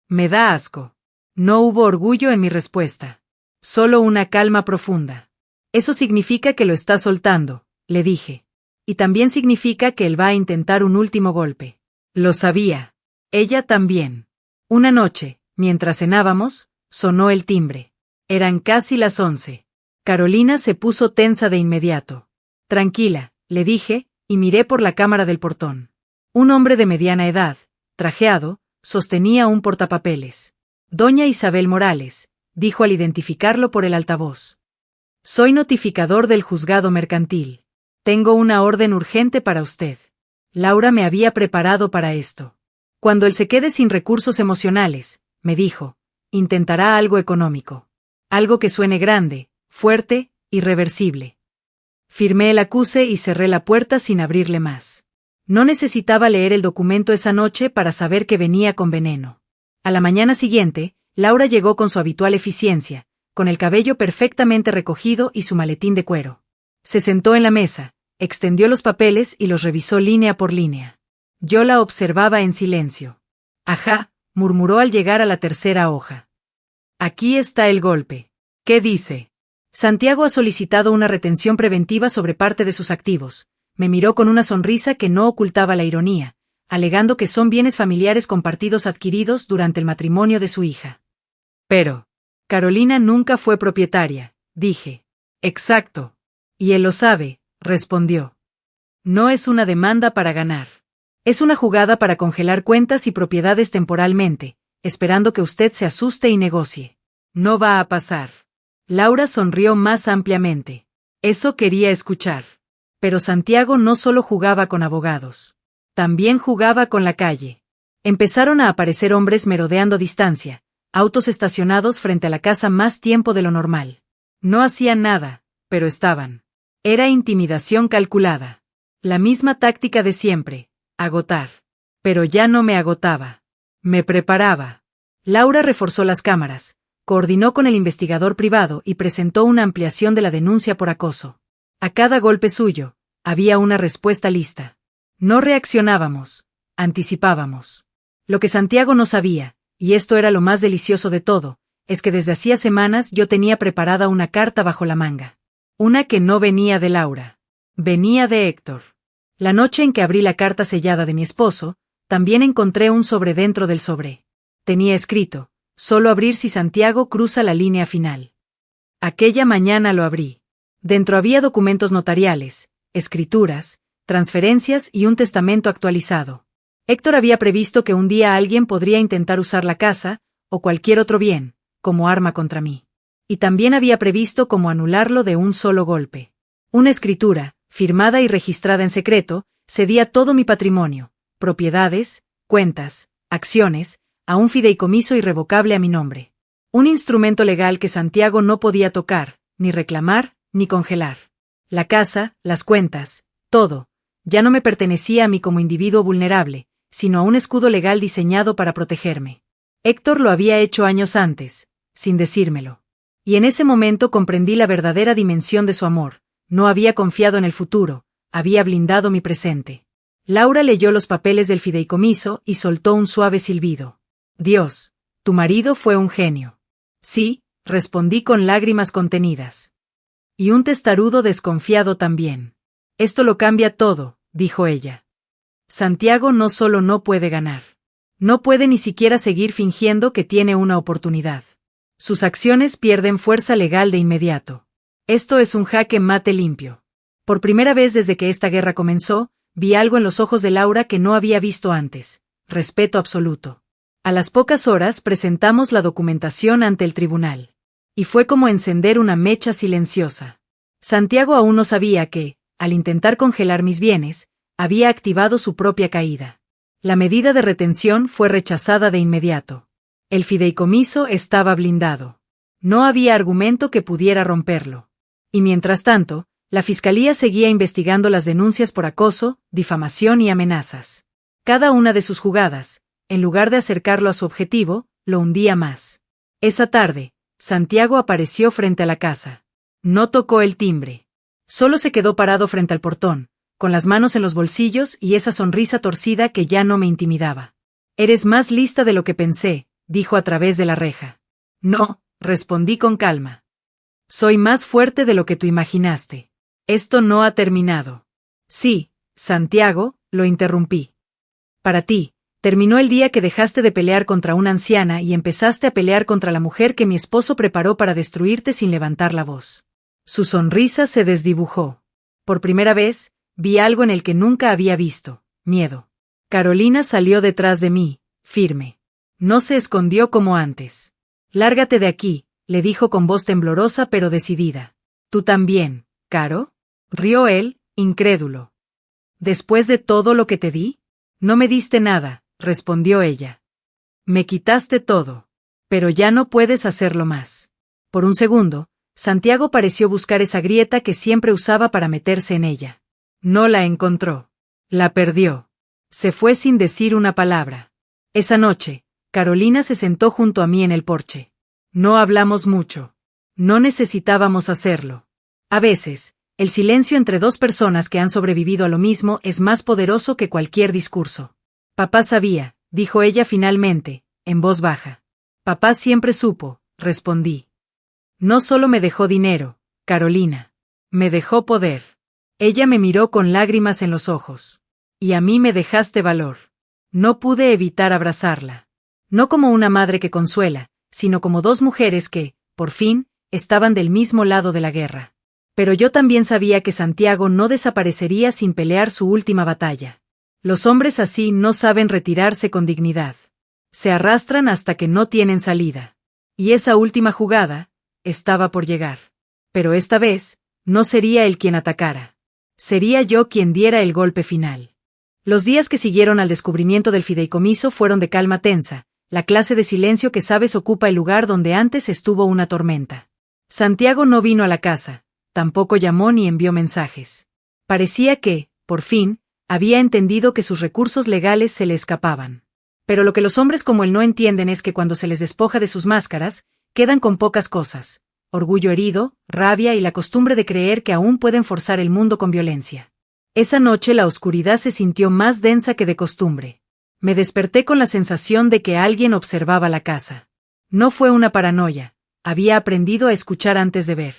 Me da asco. No hubo orgullo en mi respuesta. Solo una calma profunda. Eso significa que lo está soltando, le dije. Y también significa que él va a intentar un último golpe. Lo sabía. Ella también. Una noche, mientras cenábamos, sonó el timbre. Eran casi las 11. Carolina se puso tensa de inmediato. Tranquila, le dije, y miré por la cámara del portón. Un hombre de mediana edad, trajeado, sostenía un portapapeles. Doña Isabel Morales, dijo al identificarlo por el altavoz. Soy notificador del juzgado mercantil. Tengo una orden urgente para usted. Laura me había preparado para esto. Cuando él se quede sin recursos emocionales, me dijo, intentará algo económico. Algo que suene grande, fuerte, irreversible. Firmé el acuse y cerré la puerta sin abrirle más. No necesitaba leer el documento esa noche para saber que venía con veneno. A la mañana siguiente, Laura llegó con su habitual eficiencia, con el cabello perfectamente recogido y su maletín de cuero. Se sentó en la mesa, extendió los papeles y los revisó línea por línea. Yo la observaba en silencio. Ajá, murmuró al llegar a la tercera hoja. Aquí está el golpe. ¿Qué dice? Santiago ha solicitado una retención preventiva sobre parte de sus activos. Me miró con una sonrisa que no ocultaba la ironía, alegando que son bienes familiares compartidos adquiridos durante el matrimonio de su hija. Pero Carolina nunca fue propietaria, dije. Exacto. Y él lo sabe, respondió. No es una demanda para ganar. Es una jugada para congelar cuentas y propiedades temporalmente, esperando que usted se asuste y negocie. No va a pasar. Laura sonrió más ampliamente. Eso quería escuchar. Pero Santiago no solo jugaba con abogados. También jugaba con la calle. Empezaron a aparecer hombres merodeando a distancia, autos estacionados frente a la casa más tiempo de lo normal. No hacían nada, pero estaban. Era intimidación calculada. La misma táctica de siempre, agotar. Pero ya no me agotaba. Me preparaba. Laura reforzó las cámaras, coordinó con el investigador privado y presentó una ampliación de la denuncia por acoso. A cada golpe suyo, había una respuesta lista. No reaccionábamos, anticipábamos. Lo que Santiago no sabía, y esto era lo más delicioso de todo, es que desde hacía semanas yo tenía preparada una carta bajo la manga. Una que no venía de Laura. Venía de Héctor. La noche en que abrí la carta sellada de mi esposo, también encontré un sobre dentro del sobre. Tenía escrito, solo abrir si Santiago cruza la línea final. Aquella mañana lo abrí. Dentro había documentos notariales, escrituras, transferencias y un testamento actualizado. Héctor había previsto que un día alguien podría intentar usar la casa, o cualquier otro bien, como arma contra mí. Y también había previsto cómo anularlo de un solo golpe. Una escritura, firmada y registrada en secreto, cedía todo mi patrimonio, propiedades, cuentas, acciones, a un fideicomiso irrevocable a mi nombre. Un instrumento legal que Santiago no podía tocar, ni reclamar, ni congelar. La casa, las cuentas, todo, ya no me pertenecía a mí como individuo vulnerable, sino a un escudo legal diseñado para protegerme. Héctor lo había hecho años antes, sin decírmelo. Y en ese momento comprendí la verdadera dimensión de su amor. No había confiado en el futuro, había blindado mi presente. Laura leyó los papeles del fideicomiso y soltó un suave silbido. Dios, tu marido fue un genio. Sí, respondí con lágrimas contenidas. Y un testarudo desconfiado también. Esto lo cambia todo, dijo ella. Santiago no solo no puede ganar. No puede ni siquiera seguir fingiendo que tiene una oportunidad. Sus acciones pierden fuerza legal de inmediato. Esto es un jaque mate limpio. Por primera vez desde que esta guerra comenzó, vi algo en los ojos de Laura que no había visto antes. Respeto absoluto. A las pocas horas presentamos la documentación ante el tribunal. Y fue como encender una mecha silenciosa. Santiago aún no sabía que, al intentar congelar mis bienes, había activado su propia caída. La medida de retención fue rechazada de inmediato. El fideicomiso estaba blindado. No había argumento que pudiera romperlo. Y mientras tanto, la fiscalía seguía investigando las denuncias por acoso, difamación y amenazas. Cada una de sus jugadas, en lugar de acercarlo a su objetivo, lo hundía más. Esa tarde, Santiago apareció frente a la casa. No tocó el timbre. Solo se quedó parado frente al portón, con las manos en los bolsillos y esa sonrisa torcida que ya no me intimidaba. «Eres más lista de lo que pensé», dijo a través de la reja. «No», respondí con calma. «Soy más fuerte de lo que tú imaginaste. Esto no ha terminado». «Sí, Santiago», lo interrumpí. «Para ti, terminó el día que dejaste de pelear contra una anciana y empezaste a pelear contra la mujer que mi esposo preparó para destruirte sin levantar la voz». Su sonrisa se desdibujó. Por primera vez, vi algo en el que nunca había visto: miedo. Carolina salió detrás de mí, firme. No se escondió como antes. «Lárgate de aquí», le dijo con voz temblorosa pero decidida. «¿Tú también, Caro?», rió él, incrédulo. «¿Después de todo lo que te di?» «No me diste nada», respondió ella. «Me quitaste todo. Pero ya no puedes hacerlo más». Por un segundo, Santiago pareció buscar esa grieta que siempre usaba para meterse en ella. No la encontró. La perdió. Se fue sin decir una palabra. Esa noche, Carolina se sentó junto a mí en el porche. No hablamos mucho. No necesitábamos hacerlo. A veces, el silencio entre dos personas que han sobrevivido a lo mismo es más poderoso que cualquier discurso. «Papá sabía», dijo ella finalmente, en voz baja. «Papá siempre supo», respondí. «No solo me dejó dinero, Carolina. Me dejó poder». Ella me miró con lágrimas en los ojos. «Y a mí me dejaste valor». No pude evitar abrazarla. No como una madre que consuela, sino como dos mujeres que, por fin, estaban del mismo lado de la guerra. Pero yo también sabía que Santiago no desaparecería sin pelear su última batalla. Los hombres así no saben retirarse con dignidad. Se arrastran hasta que no tienen salida. Y esa última jugada estaba por llegar. Pero esta vez, no sería él quien atacara. Sería yo quien diera el golpe final. Los días que siguieron al descubrimiento del fideicomiso fueron de calma tensa, la clase de silencio que sabes ocupa el lugar donde antes estuvo una tormenta. Santiago no vino a la casa, tampoco llamó ni envió mensajes. Parecía que, por fin, había entendido que sus recursos legales se le escapaban. Pero lo que los hombres como él no entienden es que cuando se les despoja de sus máscaras, quedan con pocas cosas: orgullo herido, rabia y la costumbre de creer que aún pueden forzar el mundo con violencia. Esa noche la oscuridad se sintió más densa que de costumbre. Me desperté con la sensación de que alguien observaba la casa. No fue una paranoia, había aprendido a escuchar antes de ver.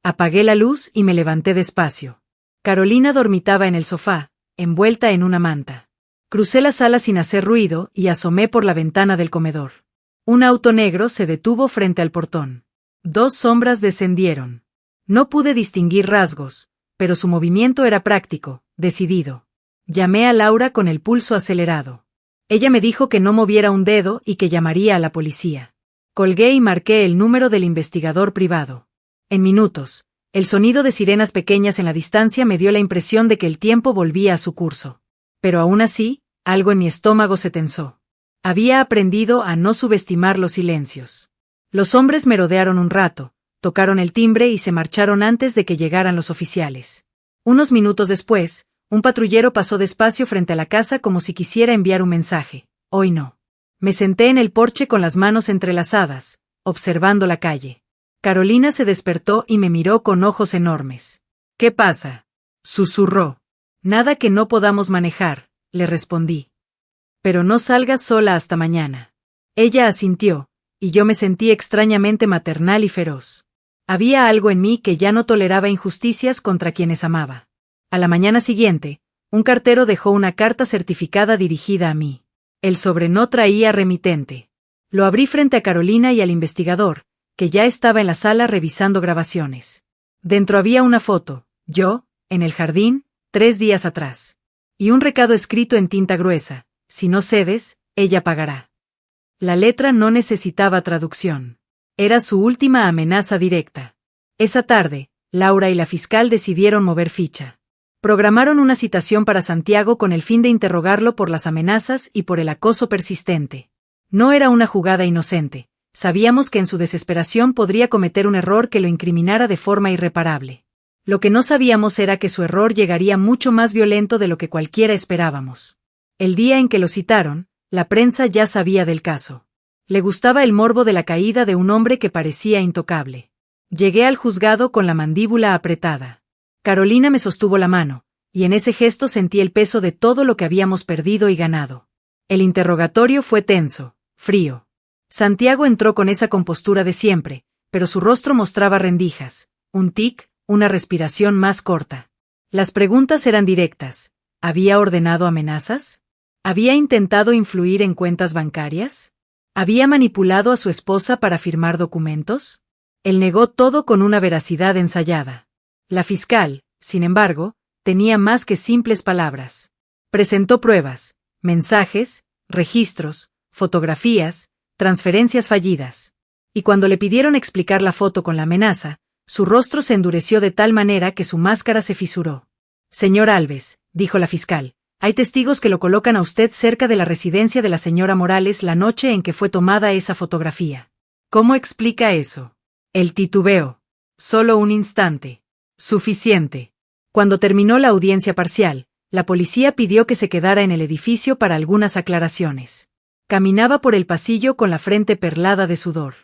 Apagué la luz y me levanté despacio. Carolina dormitaba en el sofá, envuelta en una manta. Crucé la sala sin hacer ruido y asomé por la ventana del comedor. Un auto negro se detuvo frente al portón. Dos sombras descendieron. No pude distinguir rasgos, pero su movimiento era práctico, decidido. Llamé a Laura con el pulso acelerado. Ella me dijo que no moviera un dedo y que llamaría a la policía. Colgué y marqué el número del investigador privado. En minutos, el sonido de sirenas pequeñas en la distancia me dio la impresión de que el tiempo volvía a su curso. Pero aún así, algo en mi estómago se tensó. Había aprendido a no subestimar los silencios. Los hombres merodearon un rato, tocaron el timbre y se marcharon antes de que llegaran los oficiales. Unos minutos después, un patrullero pasó despacio frente a la casa como si quisiera enviar un mensaje. Hoy no. Me senté en el porche con las manos entrelazadas, observando la calle. Carolina se despertó y me miró con ojos enormes. «¿Qué pasa?», susurró. «Nada que no podamos manejar», le respondí. «Pero no salgas sola hasta mañana». Ella asintió, y yo me sentí extrañamente maternal y feroz. Había algo en mí que ya no toleraba injusticias contra quienes amaba. A la mañana siguiente, un cartero dejó una carta certificada dirigida a mí. El sobre no traía remitente. Lo abrí frente a Carolina y al investigador, que ya estaba en la sala revisando grabaciones. Dentro había una foto, yo, en el jardín, 3 días atrás. Y un recado escrito en tinta gruesa: «Si no cedes, ella pagará». La letra no necesitaba traducción. Era su última amenaza directa. Esa tarde, Laura y la fiscal decidieron mover ficha. Programaron una citación para Santiago con el fin de interrogarlo por las amenazas y por el acoso persistente. No era una jugada inocente. Sabíamos que en su desesperación podría cometer un error que lo incriminara de forma irreparable. Lo que no sabíamos era que su error llegaría mucho más violento de lo que cualquiera esperábamos. El día en que lo citaron, la prensa ya sabía del caso. Le gustaba el morbo de la caída de un hombre que parecía intocable. Llegué al juzgado con la mandíbula apretada. Carolina me sostuvo la mano, y en ese gesto sentí el peso de todo lo que habíamos perdido y ganado. El interrogatorio fue tenso, frío. Santiago entró con esa compostura de siempre, pero su rostro mostraba rendijas, un tic, una respiración más corta. Las preguntas eran directas. ¿Había ordenado amenazas? ¿Había intentado influir en cuentas bancarias? ¿Había manipulado a su esposa para firmar documentos? Él negó todo con una veracidad ensayada. La fiscal, sin embargo, tenía más que simples palabras. Presentó pruebas, mensajes, registros, fotografías, transferencias fallidas. Y cuando le pidieron explicar la foto con la amenaza, su rostro se endureció de tal manera que su máscara se fisuró. Señor Alves, dijo la fiscal, hay testigos que lo colocan a usted cerca de la residencia de la señora Morales la noche en que fue tomada esa fotografía. ¿Cómo explica eso? El titubeó. Solo un instante. Suficiente. Cuando terminó la audiencia parcial, la policía pidió que se quedara en el edificio para algunas aclaraciones. Caminaba por el pasillo con la frente perlada de sudor.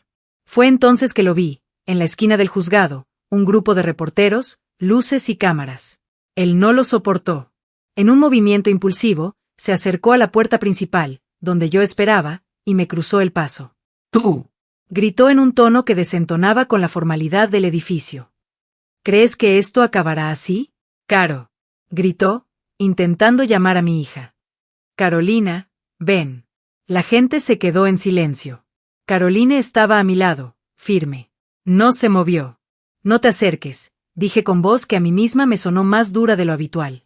Fue entonces que lo vi, en la esquina del juzgado, un grupo de reporteros, luces y cámaras. Él no lo soportó. En un movimiento impulsivo, se acercó a la puerta principal, donde yo esperaba, y me cruzó el paso. ¡Tú! Gritó en un tono que desentonaba con la formalidad del edificio. ¿Crees que esto acabará así? Caro, gritó, intentando llamar a mi hija. Carolina, ven. La gente se quedó en silencio. Carolina estaba a mi lado, firme. No se movió. No te acerques, dije con voz que a mí misma me sonó más dura de lo habitual.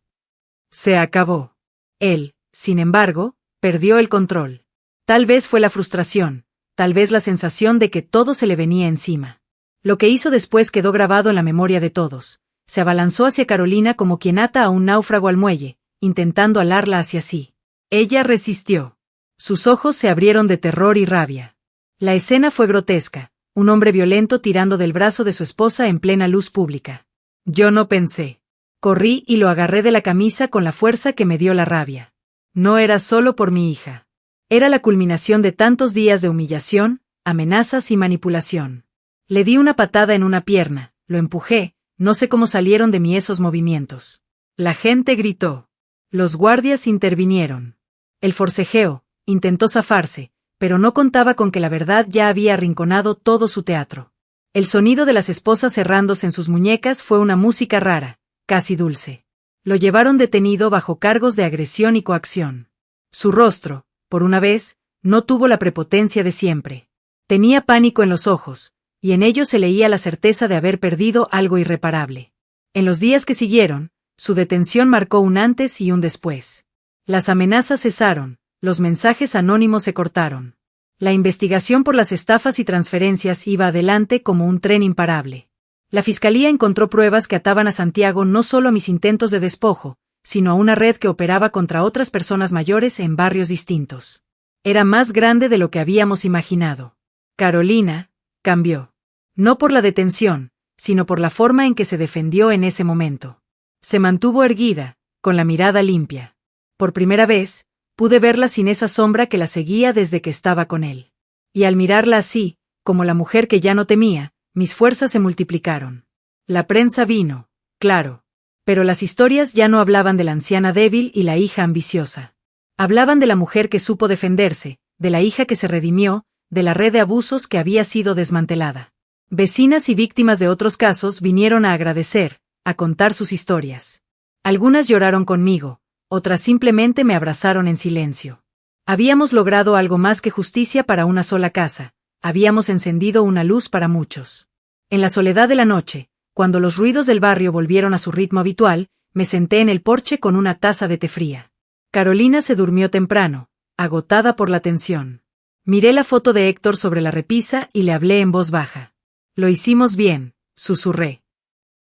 Se acabó. Él, sin embargo, perdió el control. Tal vez fue la frustración, tal vez la sensación de que todo se le venía encima. Lo que hizo después quedó grabado en la memoria de todos. Se abalanzó hacia Carolina como quien ata a un náufrago al muelle, intentando alarla hacia sí. Ella resistió. Sus ojos se abrieron de terror y rabia. La escena fue grotesca, un hombre violento tirando del brazo de su esposa en plena luz pública. Yo no pensé. Corrí y lo agarré de la camisa con la fuerza que me dio la rabia. No era solo por mi hija. Era la culminación de tantos días de humillación, amenazas y manipulación. Le di una patada en una pierna, lo empujé, no sé cómo salieron de mí esos movimientos. La gente gritó. Los guardias intervinieron. El forcejeo, intentó zafarse, pero no contaba con que la verdad ya había arrinconado todo su teatro. El sonido de las esposas cerrándose en sus muñecas fue una música rara, casi dulce. Lo llevaron detenido bajo cargos de agresión y coacción. Su rostro, por una vez, no tuvo la prepotencia de siempre. Tenía pánico en los ojos, y en ellos se leía la certeza de haber perdido algo irreparable. En los días que siguieron, su detención marcó un antes y un después. Las amenazas cesaron, los mensajes anónimos se cortaron. La investigación por las estafas y transferencias iba adelante como un tren imparable. La fiscalía encontró pruebas que ataban a Santiago no solo a mis intentos de despojo, sino a una red que operaba contra otras personas mayores en barrios distintos. Era más grande de lo que habíamos imaginado. Carolina cambió. No por la detención, sino por la forma en que se defendió en ese momento. Se mantuvo erguida, con la mirada limpia. Por primera vez, pude verla sin esa sombra que la seguía desde que estaba con él. Y al mirarla así, como la mujer que ya no temía, mis fuerzas se multiplicaron. La prensa vino, claro. Pero las historias ya no hablaban de la anciana débil y la hija ambiciosa. Hablaban de la mujer que supo defenderse, de la hija que se redimió, de la red de abusos que había sido desmantelada. Vecinas y víctimas de otros casos vinieron a agradecer, a contar sus historias. Algunas lloraron conmigo, otras simplemente me abrazaron en silencio. Habíamos logrado algo más que justicia para una sola casa, habíamos encendido una luz para muchos. En la soledad de la noche, cuando los ruidos del barrio volvieron a su ritmo habitual, me senté en el porche con una taza de té fría. Carolina se durmió temprano, agotada por la tensión. Miré la foto de Héctor sobre la repisa y le hablé en voz baja. Lo hicimos bien, susurré.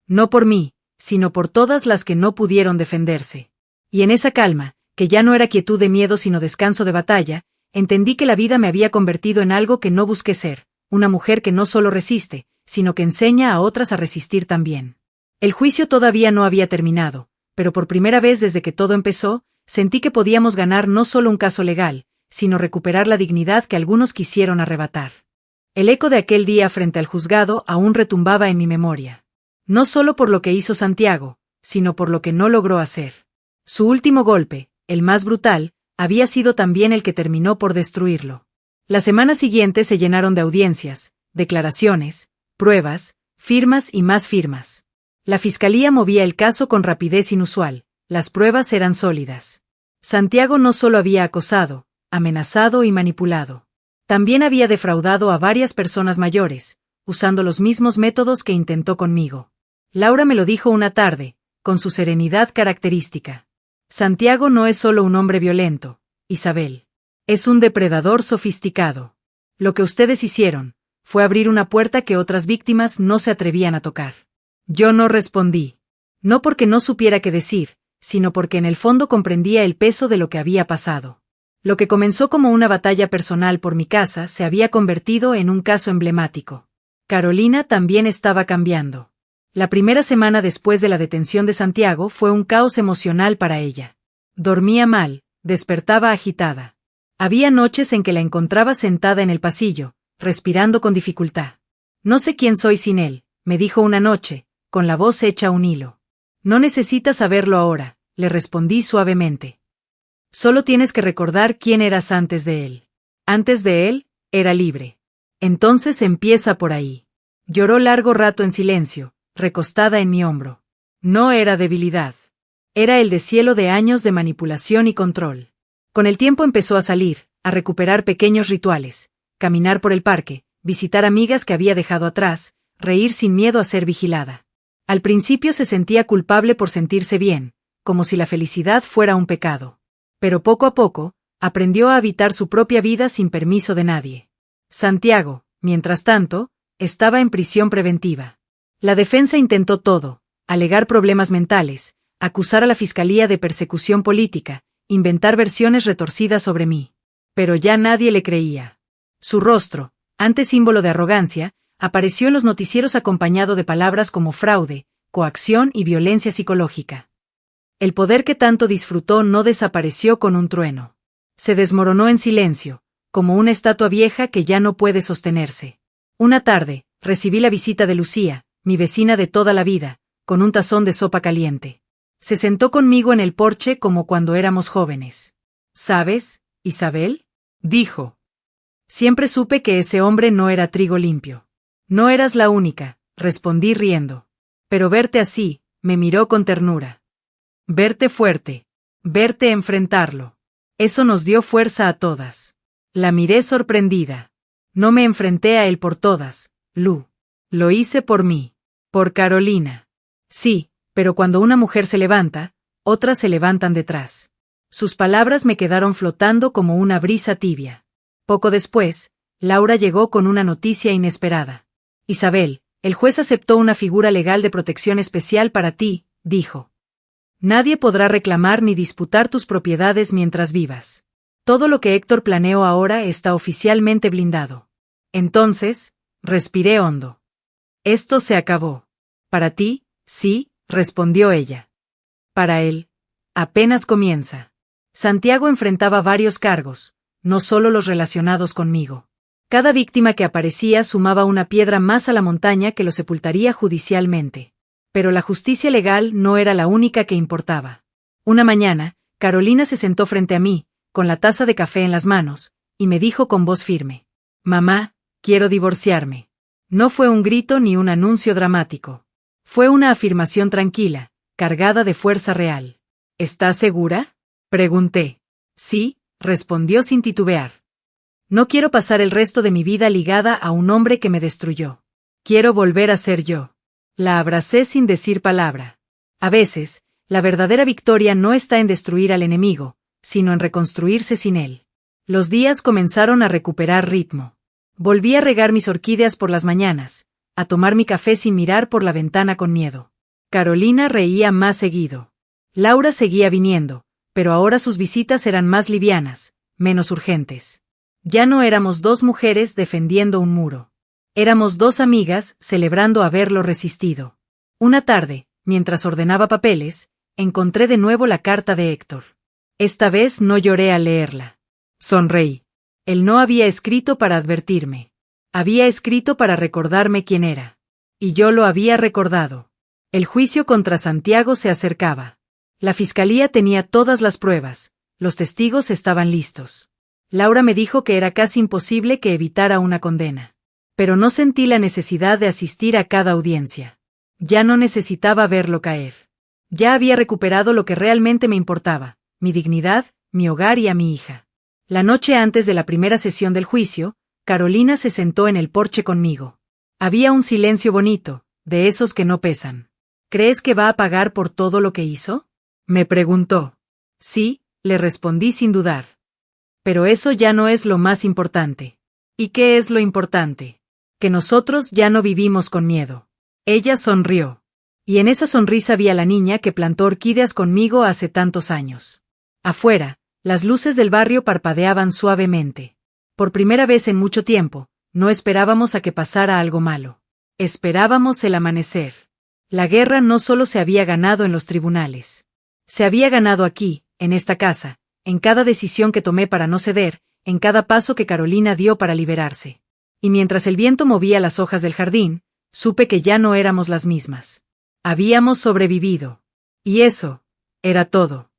No por mí, sino por todas las que no pudieron defenderse. Y en esa calma, que ya no era quietud de miedo sino descanso de batalla, entendí que la vida me había convertido en algo que no busqué ser, una mujer que no solo resiste, sino que enseña a otras a resistir también. El juicio todavía no había terminado, pero por primera vez desde que todo empezó, sentí que podíamos ganar no solo un caso legal, sino recuperar la dignidad que algunos quisieron arrebatar. El eco de aquel día frente al juzgado aún retumbaba en mi memoria. No solo por lo que hizo Santiago, sino por lo que no logró hacer. Su último golpe, el más brutal, había sido también el que terminó por destruirlo. Las semanas siguientes se llenaron de audiencias, declaraciones, pruebas, firmas y más firmas. La fiscalía movía el caso con rapidez inusual, las pruebas eran sólidas. Santiago no solo había acosado, amenazado y manipulado. También había defraudado a varias personas mayores, usando los mismos métodos que intentó conmigo. Laura me lo dijo una tarde, con su serenidad característica. Santiago no es solo un hombre violento, Isabel. Es un depredador sofisticado. Lo que ustedes hicieron, fue abrir una puerta que otras víctimas no se atrevían a tocar. Yo no respondí. No porque no supiera qué decir, sino porque en el fondo comprendía el peso de lo que había pasado. Lo que comenzó como una batalla personal por mi casa se había convertido en un caso emblemático. Carolina también estaba cambiando. La primera semana después de la detención de Santiago fue un caos emocional para ella. Dormía mal, despertaba agitada. Había noches en que la encontraba sentada en el pasillo, respirando con dificultad. No sé quién soy sin él, me dijo una noche, con la voz hecha un hilo. No necesitas saberlo ahora, le respondí suavemente. Solo tienes que recordar quién eras antes de él. Antes de él, era libre. Entonces empieza por ahí. Lloró largo rato en silencio, recostada en mi hombro. No era debilidad. Era el deshielo de años de manipulación y control. Con el tiempo empezó a salir, a recuperar pequeños rituales, caminar por el parque, visitar amigas que había dejado atrás, reír sin miedo a ser vigilada. Al principio se sentía culpable por sentirse bien, como si la felicidad fuera un pecado. Pero poco a poco, aprendió a habitar su propia vida sin permiso de nadie. Santiago, mientras tanto, estaba en prisión preventiva. La defensa intentó todo, alegar problemas mentales, acusar a la fiscalía de persecución política, inventar versiones retorcidas sobre mí. Pero ya nadie le creía. Su rostro, antes símbolo de arrogancia, apareció en los noticieros acompañado de palabras como fraude, coacción y violencia psicológica. El poder que tanto disfrutó no desapareció con un trueno. Se desmoronó en silencio, como una estatua vieja que ya no puede sostenerse. Una tarde, recibí la visita de Lucía, mi vecina de toda la vida, con un tazón de sopa caliente. Se sentó conmigo en el porche como cuando éramos jóvenes. ¿Sabes, Isabel?, dijo. Siempre supe que ese hombre no era trigo limpio. No eras la única, respondí riendo. Pero verte así, me miró con ternura. Verte fuerte. Verte enfrentarlo. Eso nos dio fuerza a todas. La miré sorprendida. No me enfrenté a él por todas, Lu. Lo hice por mí. Por Carolina. Sí, pero cuando una mujer se levanta, otras se levantan detrás. Sus palabras me quedaron flotando como una brisa tibia. Poco después, Laura llegó con una noticia inesperada. Isabel, el juez aceptó una figura legal de protección especial para ti, dijo. Nadie podrá reclamar ni disputar tus propiedades mientras vivas. Todo lo que Héctor planeó ahora está oficialmente blindado. Entonces, respiré hondo. Esto se acabó. Para ti, sí, respondió ella. Para él, apenas comienza. Santiago enfrentaba varios cargos, no solo los relacionados conmigo. Cada víctima que aparecía sumaba una piedra más a la montaña que lo sepultaría judicialmente. Pero la justicia legal no era la única que importaba. Una mañana, Carolina se sentó frente a mí, con la taza de café en las manos, y me dijo con voz firme: «Mamá, quiero divorciarme». No fue un grito ni un anuncio dramático. Fue una afirmación tranquila, cargada de fuerza real. «¿Estás segura?», pregunté. «Sí», respondió sin titubear. «No quiero pasar el resto de mi vida ligada a un hombre que me destruyó. Quiero volver a ser yo». La abracé sin decir palabra. A veces, la verdadera victoria no está en destruir al enemigo, sino en reconstruirse sin él. Los días comenzaron a recuperar ritmo. Volví a regar mis orquídeas por las mañanas, a tomar mi café sin mirar por la ventana con miedo. Carolina reía más seguido. Laura seguía viniendo, pero ahora sus visitas eran más livianas, menos urgentes. Ya no éramos dos mujeres defendiendo un muro. Éramos dos amigas celebrando haberlo resistido. Una tarde, mientras ordenaba papeles, encontré de nuevo la carta de Héctor. Esta vez no lloré al leerla. Sonreí. Él no había escrito para advertirme. Había escrito para recordarme quién era. Y yo lo había recordado. El juicio contra Santiago se acercaba. La fiscalía tenía todas las pruebas, los testigos estaban listos. Laura me dijo que era casi imposible que evitara una condena. Pero no sentí la necesidad de asistir a cada audiencia. Ya no necesitaba verlo caer. Ya había recuperado lo que realmente me importaba, mi dignidad, mi hogar y a mi hija. La noche antes de la primera sesión del juicio, Carolina se sentó en el porche conmigo. Había un silencio bonito, de esos que no pesan. ¿Crees que va a pagar por todo lo que hizo?, me preguntó. Sí, le respondí sin dudar. Pero eso ya no es lo más importante. ¿Y qué es lo importante? Que nosotros ya no vivimos con miedo. Ella sonrió. Y en esa sonrisa vi a la niña que plantó orquídeas conmigo hace tantos años. Afuera, las luces del barrio parpadeaban suavemente. Por primera vez en mucho tiempo, no esperábamos a que pasara algo malo. Esperábamos el amanecer. La guerra no solo se había ganado en los tribunales. Se había ganado aquí, en esta casa, en cada decisión que tomé para no ceder, en cada paso que Carolina dio para liberarse. Y mientras el viento movía las hojas del jardín, supe que ya no éramos las mismas. Habíamos sobrevivido. Y eso era todo.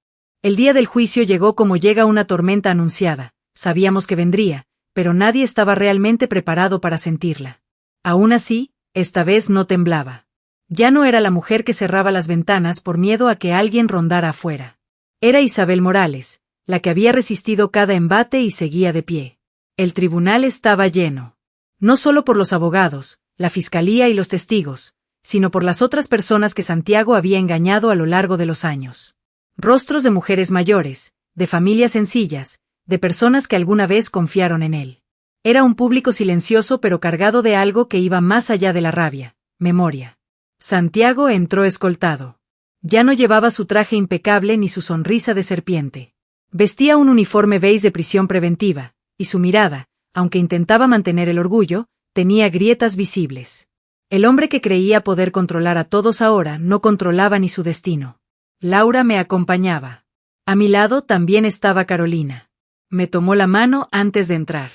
El día del juicio llegó como llega una tormenta anunciada. Sabíamos que vendría, pero nadie estaba realmente preparado para sentirla. Aún así, esta vez no temblaba. Ya no era la mujer que cerraba las ventanas por miedo a que alguien rondara afuera. Era Isabel Morales, la que había resistido cada embate y seguía de pie. El tribunal estaba lleno. No solo por los abogados, la fiscalía y los testigos, sino por las otras personas que Santiago había engañado a lo largo de los años. Rostros de mujeres mayores, de familias sencillas, de personas que alguna vez confiaron en él. Era un público silencioso pero cargado de algo que iba más allá de la rabia, memoria. Santiago entró escoltado. Ya no llevaba su traje impecable ni su sonrisa de serpiente. Vestía un uniforme beige de prisión preventiva, y su mirada, aunque intentaba mantener el orgullo, tenía grietas visibles. El hombre que creía poder controlar a todos ahora no controlaba ni su destino. Laura me acompañaba. A mi lado también estaba Carolina. Me tomó la mano antes de entrar.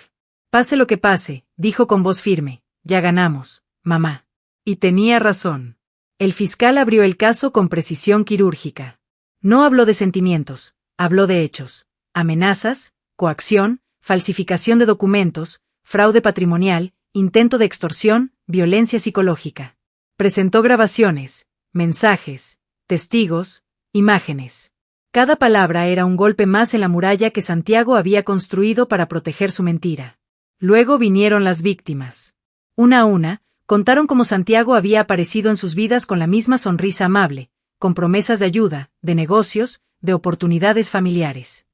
Pase lo que pase, dijo con voz firme, ya ganamos, mamá. Y tenía razón. El fiscal abrió el caso con precisión quirúrgica. No habló de sentimientos, habló de hechos, amenazas, coacción, falsificación de documentos, fraude patrimonial, intento de extorsión, violencia psicológica. Presentó grabaciones, mensajes, testigos, imágenes. Cada palabra era un golpe más en la muralla que Santiago había construido para proteger su mentira. Luego vinieron las víctimas. Una a una, contaron cómo Santiago había aparecido en sus vidas con la misma sonrisa amable, con promesas de ayuda, de negocios, de oportunidades familiares.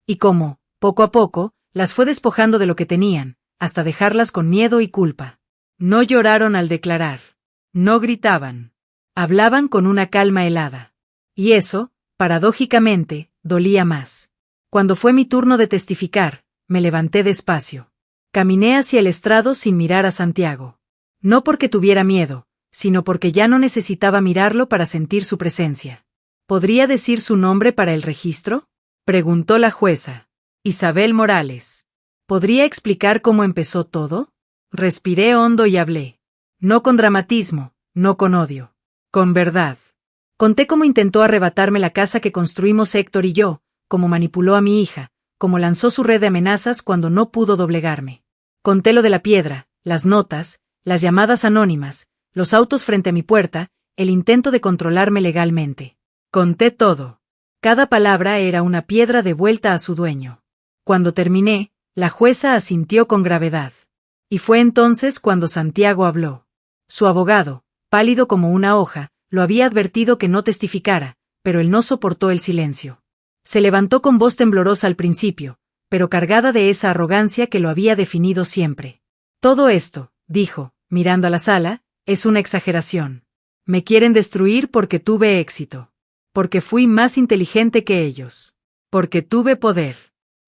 Y cómo, poco a poco, las fue despojando de lo que tenían, hasta dejarlas con miedo y culpa. No lloraron al declarar. No gritaban. Hablaban con una calma helada. Y eso, paradójicamente, dolía más. Cuando fue mi turno de testificar, me levanté despacio. Caminé hacia el estrado sin mirar a Santiago. No porque tuviera miedo, sino porque ya no necesitaba mirarlo para sentir su presencia. ¿Podría decir su nombre para el registro?, preguntó la jueza. Isabel Morales. ¿Podría explicar cómo empezó todo? Respiré hondo y hablé. No con dramatismo, no con odio. Con verdad. Conté cómo intentó arrebatarme la casa que construimos Héctor y yo, cómo manipuló a mi hija, cómo lanzó su red de amenazas cuando no pudo doblegarme. Conté lo de la piedra, las notas, las llamadas anónimas, los autos frente a mi puerta, el intento de controlarme legalmente. Conté todo. Cada palabra era una piedra de vuelta a su dueño. Cuando terminé, la jueza asintió con gravedad. Y fue entonces cuando Santiago habló. Su abogado, pálido como una hoja, lo había advertido que no testificara, pero él no soportó el silencio. Se levantó con voz temblorosa al principio, pero cargada de esa arrogancia que lo había definido siempre. Todo esto, dijo, mirando a la sala, es una exageración. Me quieren destruir porque tuve éxito. Porque fui más inteligente que ellos. Porque tuve poder.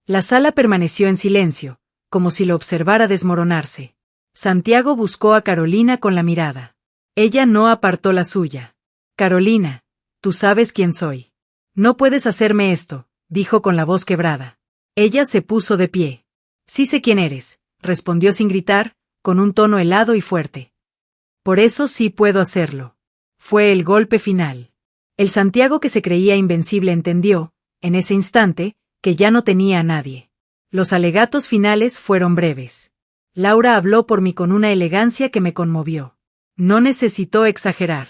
La sala permaneció en silencio, como si lo observara desmoronarse. Santiago buscó a Carolina con la mirada. Ella no apartó la suya. Carolina, tú sabes quién soy. No puedes hacerme esto, dijo con la voz quebrada. Ella se puso de pie. Sí sé quién eres, respondió sin gritar, con un tono helado y fuerte. Por eso sí puedo hacerlo. Fue el golpe final. El Santiago que se creía invencible entendió, en ese instante, que ya no tenía a nadie. Los alegatos finales fueron breves. Laura habló por mí con una elegancia que me conmovió. No necesitó exagerar.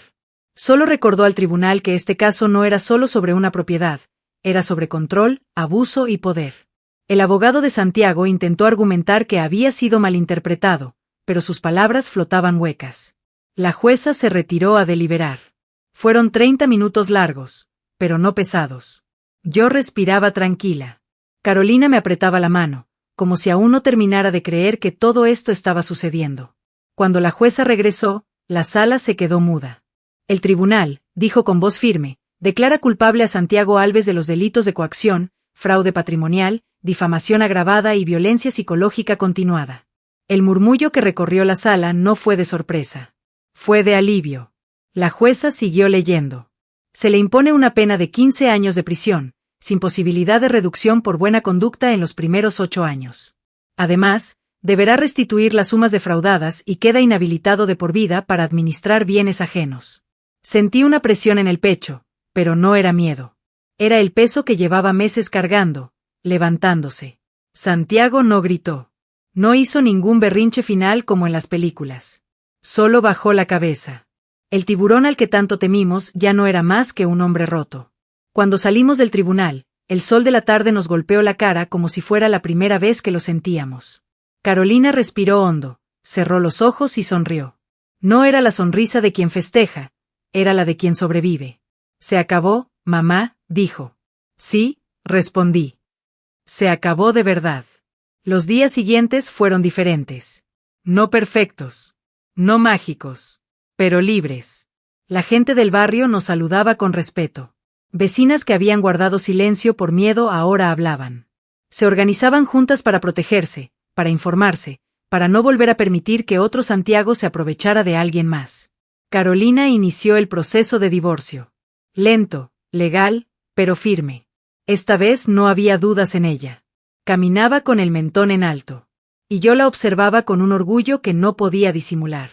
Solo recordó al tribunal que este caso no era solo sobre una propiedad, era sobre control, abuso y poder. El abogado de Santiago intentó argumentar que había sido malinterpretado, pero sus palabras flotaban huecas. La jueza se retiró a deliberar. Fueron 30 minutos largos, pero no pesados. Yo respiraba tranquila. Carolina me apretaba la mano, como si aún no terminara de creer que todo esto estaba sucediendo. Cuando la jueza regresó, la sala se quedó muda. El tribunal, dijo con voz firme, declara culpable a Santiago Alves de los delitos de coacción, fraude patrimonial, difamación agravada y violencia psicológica continuada. El murmullo que recorrió la sala no fue de sorpresa. Fue de alivio. La jueza siguió leyendo. Se le impone una pena de 15 años de prisión, sin posibilidad de reducción por buena conducta en los primeros 8 años. Además, deberá restituir las sumas defraudadas y queda inhabilitado de por vida para administrar bienes ajenos. Sentí una presión en el pecho, pero no era miedo. Era el peso que llevaba meses cargando, levantándose. Santiago no gritó. No hizo ningún berrinche final como en las películas. Solo bajó la cabeza. El tiburón al que tanto temimos ya no era más que un hombre roto. Cuando salimos del tribunal, el sol de la tarde nos golpeó la cara como si fuera la primera vez que lo sentíamos. Carolina respiró hondo, cerró los ojos y sonrió. No era la sonrisa de quien festeja, era la de quien sobrevive. «Se acabó, mamá», dijo. «Sí», respondí. Se acabó de verdad. Los días siguientes fueron diferentes. No perfectos. No mágicos. Pero libres. La gente del barrio nos saludaba con respeto. Vecinas que habían guardado silencio por miedo ahora hablaban. Se organizaban juntas para protegerse, para informarse, para no volver a permitir que otro Santiago se aprovechara de alguien más. Carolina inició el proceso de divorcio. Lento, legal, pero firme. Esta vez no había dudas en ella. Caminaba con el mentón en alto. Y yo la observaba con un orgullo que no podía disimular.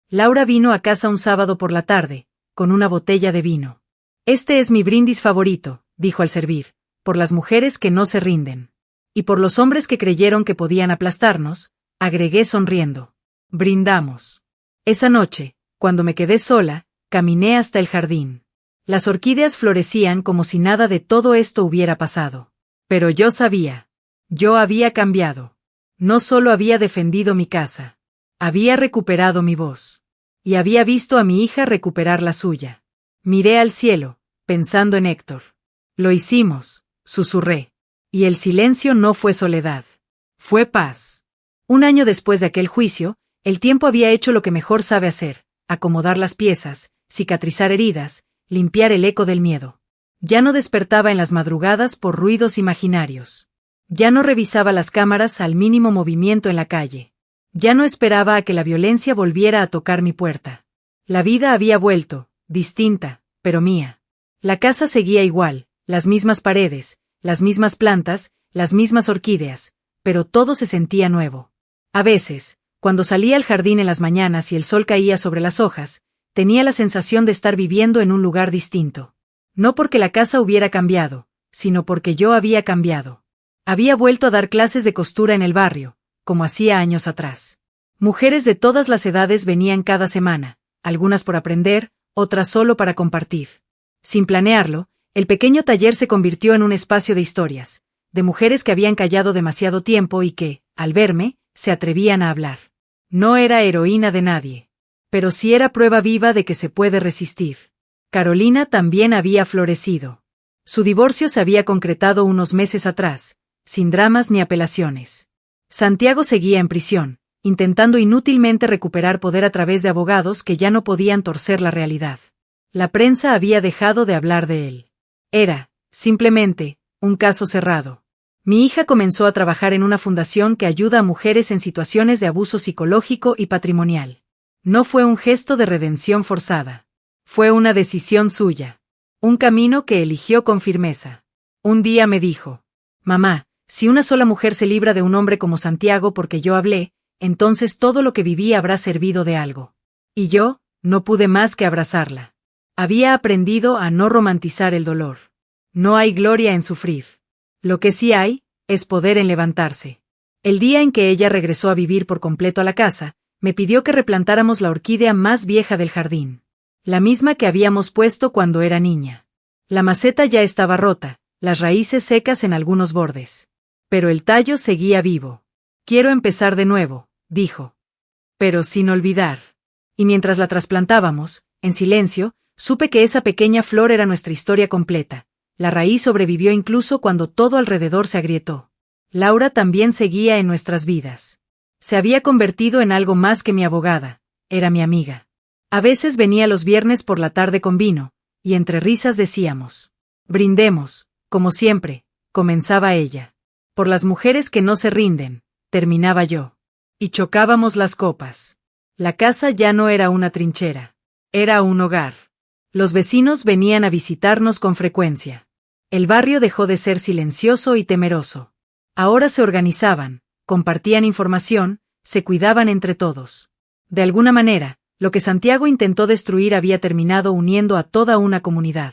Laura vino a casa un sábado por la tarde, con una botella de vino. «Este es mi brindis favorito», dijo al servir, «por las mujeres que no se rinden. Y por los hombres que creyeron que podían aplastarnos», agregué sonriendo. Brindamos. Esa noche, cuando me quedé sola, caminé hasta el jardín. Las orquídeas florecían como si nada de todo esto hubiera pasado. Pero yo sabía. Yo había cambiado. No solo había defendido mi casa. Había recuperado mi voz. Y había visto a mi hija recuperar la suya. Miré al cielo, pensando en Héctor. «Lo hicimos», susurré. Y el silencio no fue soledad. Fue paz. Un año después de aquel juicio, el tiempo había hecho lo que mejor sabe hacer: acomodar las piezas, cicatrizar heridas, limpiar el eco del miedo. Ya no despertaba en las madrugadas por ruidos imaginarios. Ya no revisaba las cámaras al mínimo movimiento en la calle. Ya no esperaba a que la violencia volviera a tocar mi puerta. La vida había vuelto, distinta, pero mía. La casa seguía igual, las mismas paredes, las mismas plantas, las mismas orquídeas, pero todo se sentía nuevo. A veces, cuando salía al jardín en las mañanas y el sol caía sobre las hojas, tenía la sensación de estar viviendo en un lugar distinto. No porque la casa hubiera cambiado, sino porque yo había cambiado. Había vuelto a dar clases de costura en el barrio, como hacía años atrás. Mujeres de todas las edades venían cada semana, algunas por aprender, otras solo para compartir. Sin planearlo, el pequeño taller se convirtió en un espacio de historias, de mujeres que habían callado demasiado tiempo y que, al verme, se atrevían a hablar. No era heroína de nadie, pero sí era prueba viva de que se puede resistir. Carolina también había florecido. Su divorcio se había concretado unos meses atrás, sin dramas ni apelaciones. Santiago seguía en prisión, intentando inútilmente recuperar poder a través de abogados que ya no podían torcer la realidad. La prensa había dejado de hablar de él. Era, simplemente, un caso cerrado. Mi hija comenzó a trabajar en una fundación que ayuda a mujeres en situaciones de abuso psicológico y patrimonial. No fue un gesto de redención forzada. Fue una decisión suya. Un camino que eligió con firmeza. Un día me dijo: «Mamá, si una sola mujer se libra de un hombre como Santiago porque yo hablé, entonces todo lo que viví habrá servido de algo». Y yo, no pude más que abrazarla. Había aprendido a no romantizar el dolor. No hay gloria en sufrir. Lo que sí hay, es poder en levantarse. El día en que ella regresó a vivir por completo a la casa, me pidió que replantáramos la orquídea más vieja del jardín. La misma que habíamos puesto cuando era niña. La maceta ya estaba rota, las raíces secas en algunos bordes. Pero el tallo seguía vivo. «Quiero empezar de nuevo», dijo. Pero sin olvidar. Y mientras la trasplantábamos, en silencio, supe que esa pequeña flor era nuestra historia completa. La raíz sobrevivió incluso cuando todo alrededor se agrietó. Laura también seguía en nuestras vidas. Se había convertido en algo más que mi abogada, era mi amiga. A veces venía los viernes por la tarde con vino, y entre risas decíamos: «Brindemos, como siempre», comenzaba ella. «Por las mujeres que no se rinden», terminaba yo. Y chocábamos las copas. La casa ya no era una trinchera. Era un hogar. Los vecinos venían a visitarnos con frecuencia. El barrio dejó de ser silencioso y temeroso. Ahora se organizaban, compartían información, se cuidaban entre todos. De alguna manera, lo que Santiago intentó destruir había terminado uniendo a toda una comunidad.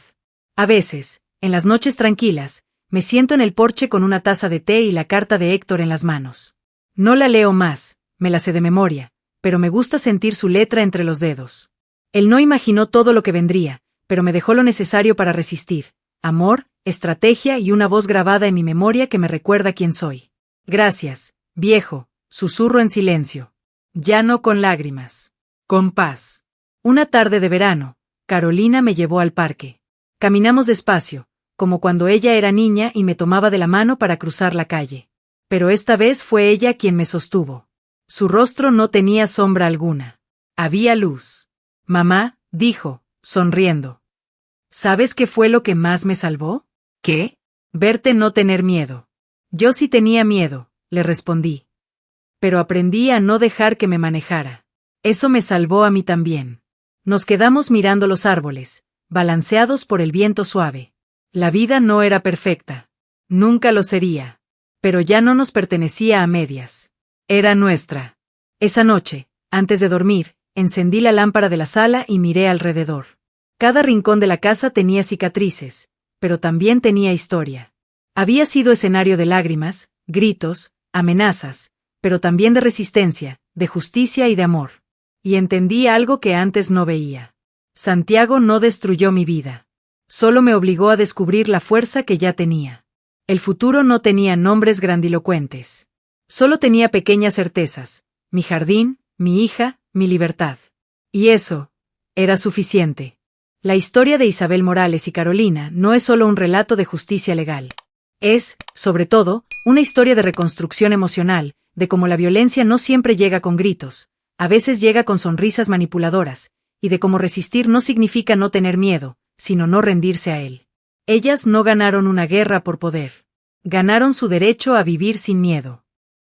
A veces, en las noches tranquilas, me siento en el porche con una taza de té y la carta de Héctor en las manos. No la leo más, me la sé de memoria, pero me gusta sentir su letra entre los dedos. Él no imaginó todo lo que vendría, pero me dejó lo necesario para resistir: amor, estrategia y una voz grabada en mi memoria que me recuerda quién soy. «Gracias, viejo», susurro en silencio. Ya no con lágrimas. Con paz. Una tarde de verano, Carolina me llevó al parque. Caminamos despacio, como cuando ella era niña y me tomaba de la mano para cruzar la calle. Pero esta vez fue ella quien me sostuvo. Su rostro no tenía sombra alguna. Había luz. «Mamá», dijo, sonriendo. «¿Sabes qué fue lo que más me salvó?» «¿Qué?» «Verte no tener miedo». «Yo sí tenía miedo», le respondí. «Pero aprendí a no dejar que me manejara. Eso me salvó a mí también». Nos quedamos mirando los árboles, balanceados por el viento suave. La vida no era perfecta. Nunca lo sería. Pero ya no nos pertenecía a medias. Era nuestra. Esa noche, antes de dormir, encendí la lámpara de la sala y miré alrededor. Cada rincón de la casa tenía cicatrices, pero también tenía historia. Había sido escenario de lágrimas, gritos, amenazas, pero también de resistencia, de justicia y de amor. Y entendí algo que antes no veía. Santiago no destruyó mi vida. Solo me obligó a descubrir la fuerza que ya tenía. El futuro no tenía nombres grandilocuentes. Solo tenía pequeñas certezas: mi jardín, mi hija, mi libertad. Y eso era suficiente. La historia de Isabel Morales y Carolina no es solo un relato de justicia legal. Es, sobre todo, una historia de reconstrucción emocional, de cómo la violencia no siempre llega con gritos, a veces llega con sonrisas manipuladoras, y de cómo resistir no significa no tener miedo, sino no rendirse a él. Ellas no ganaron una guerra por poder. Ganaron su derecho a vivir sin miedo.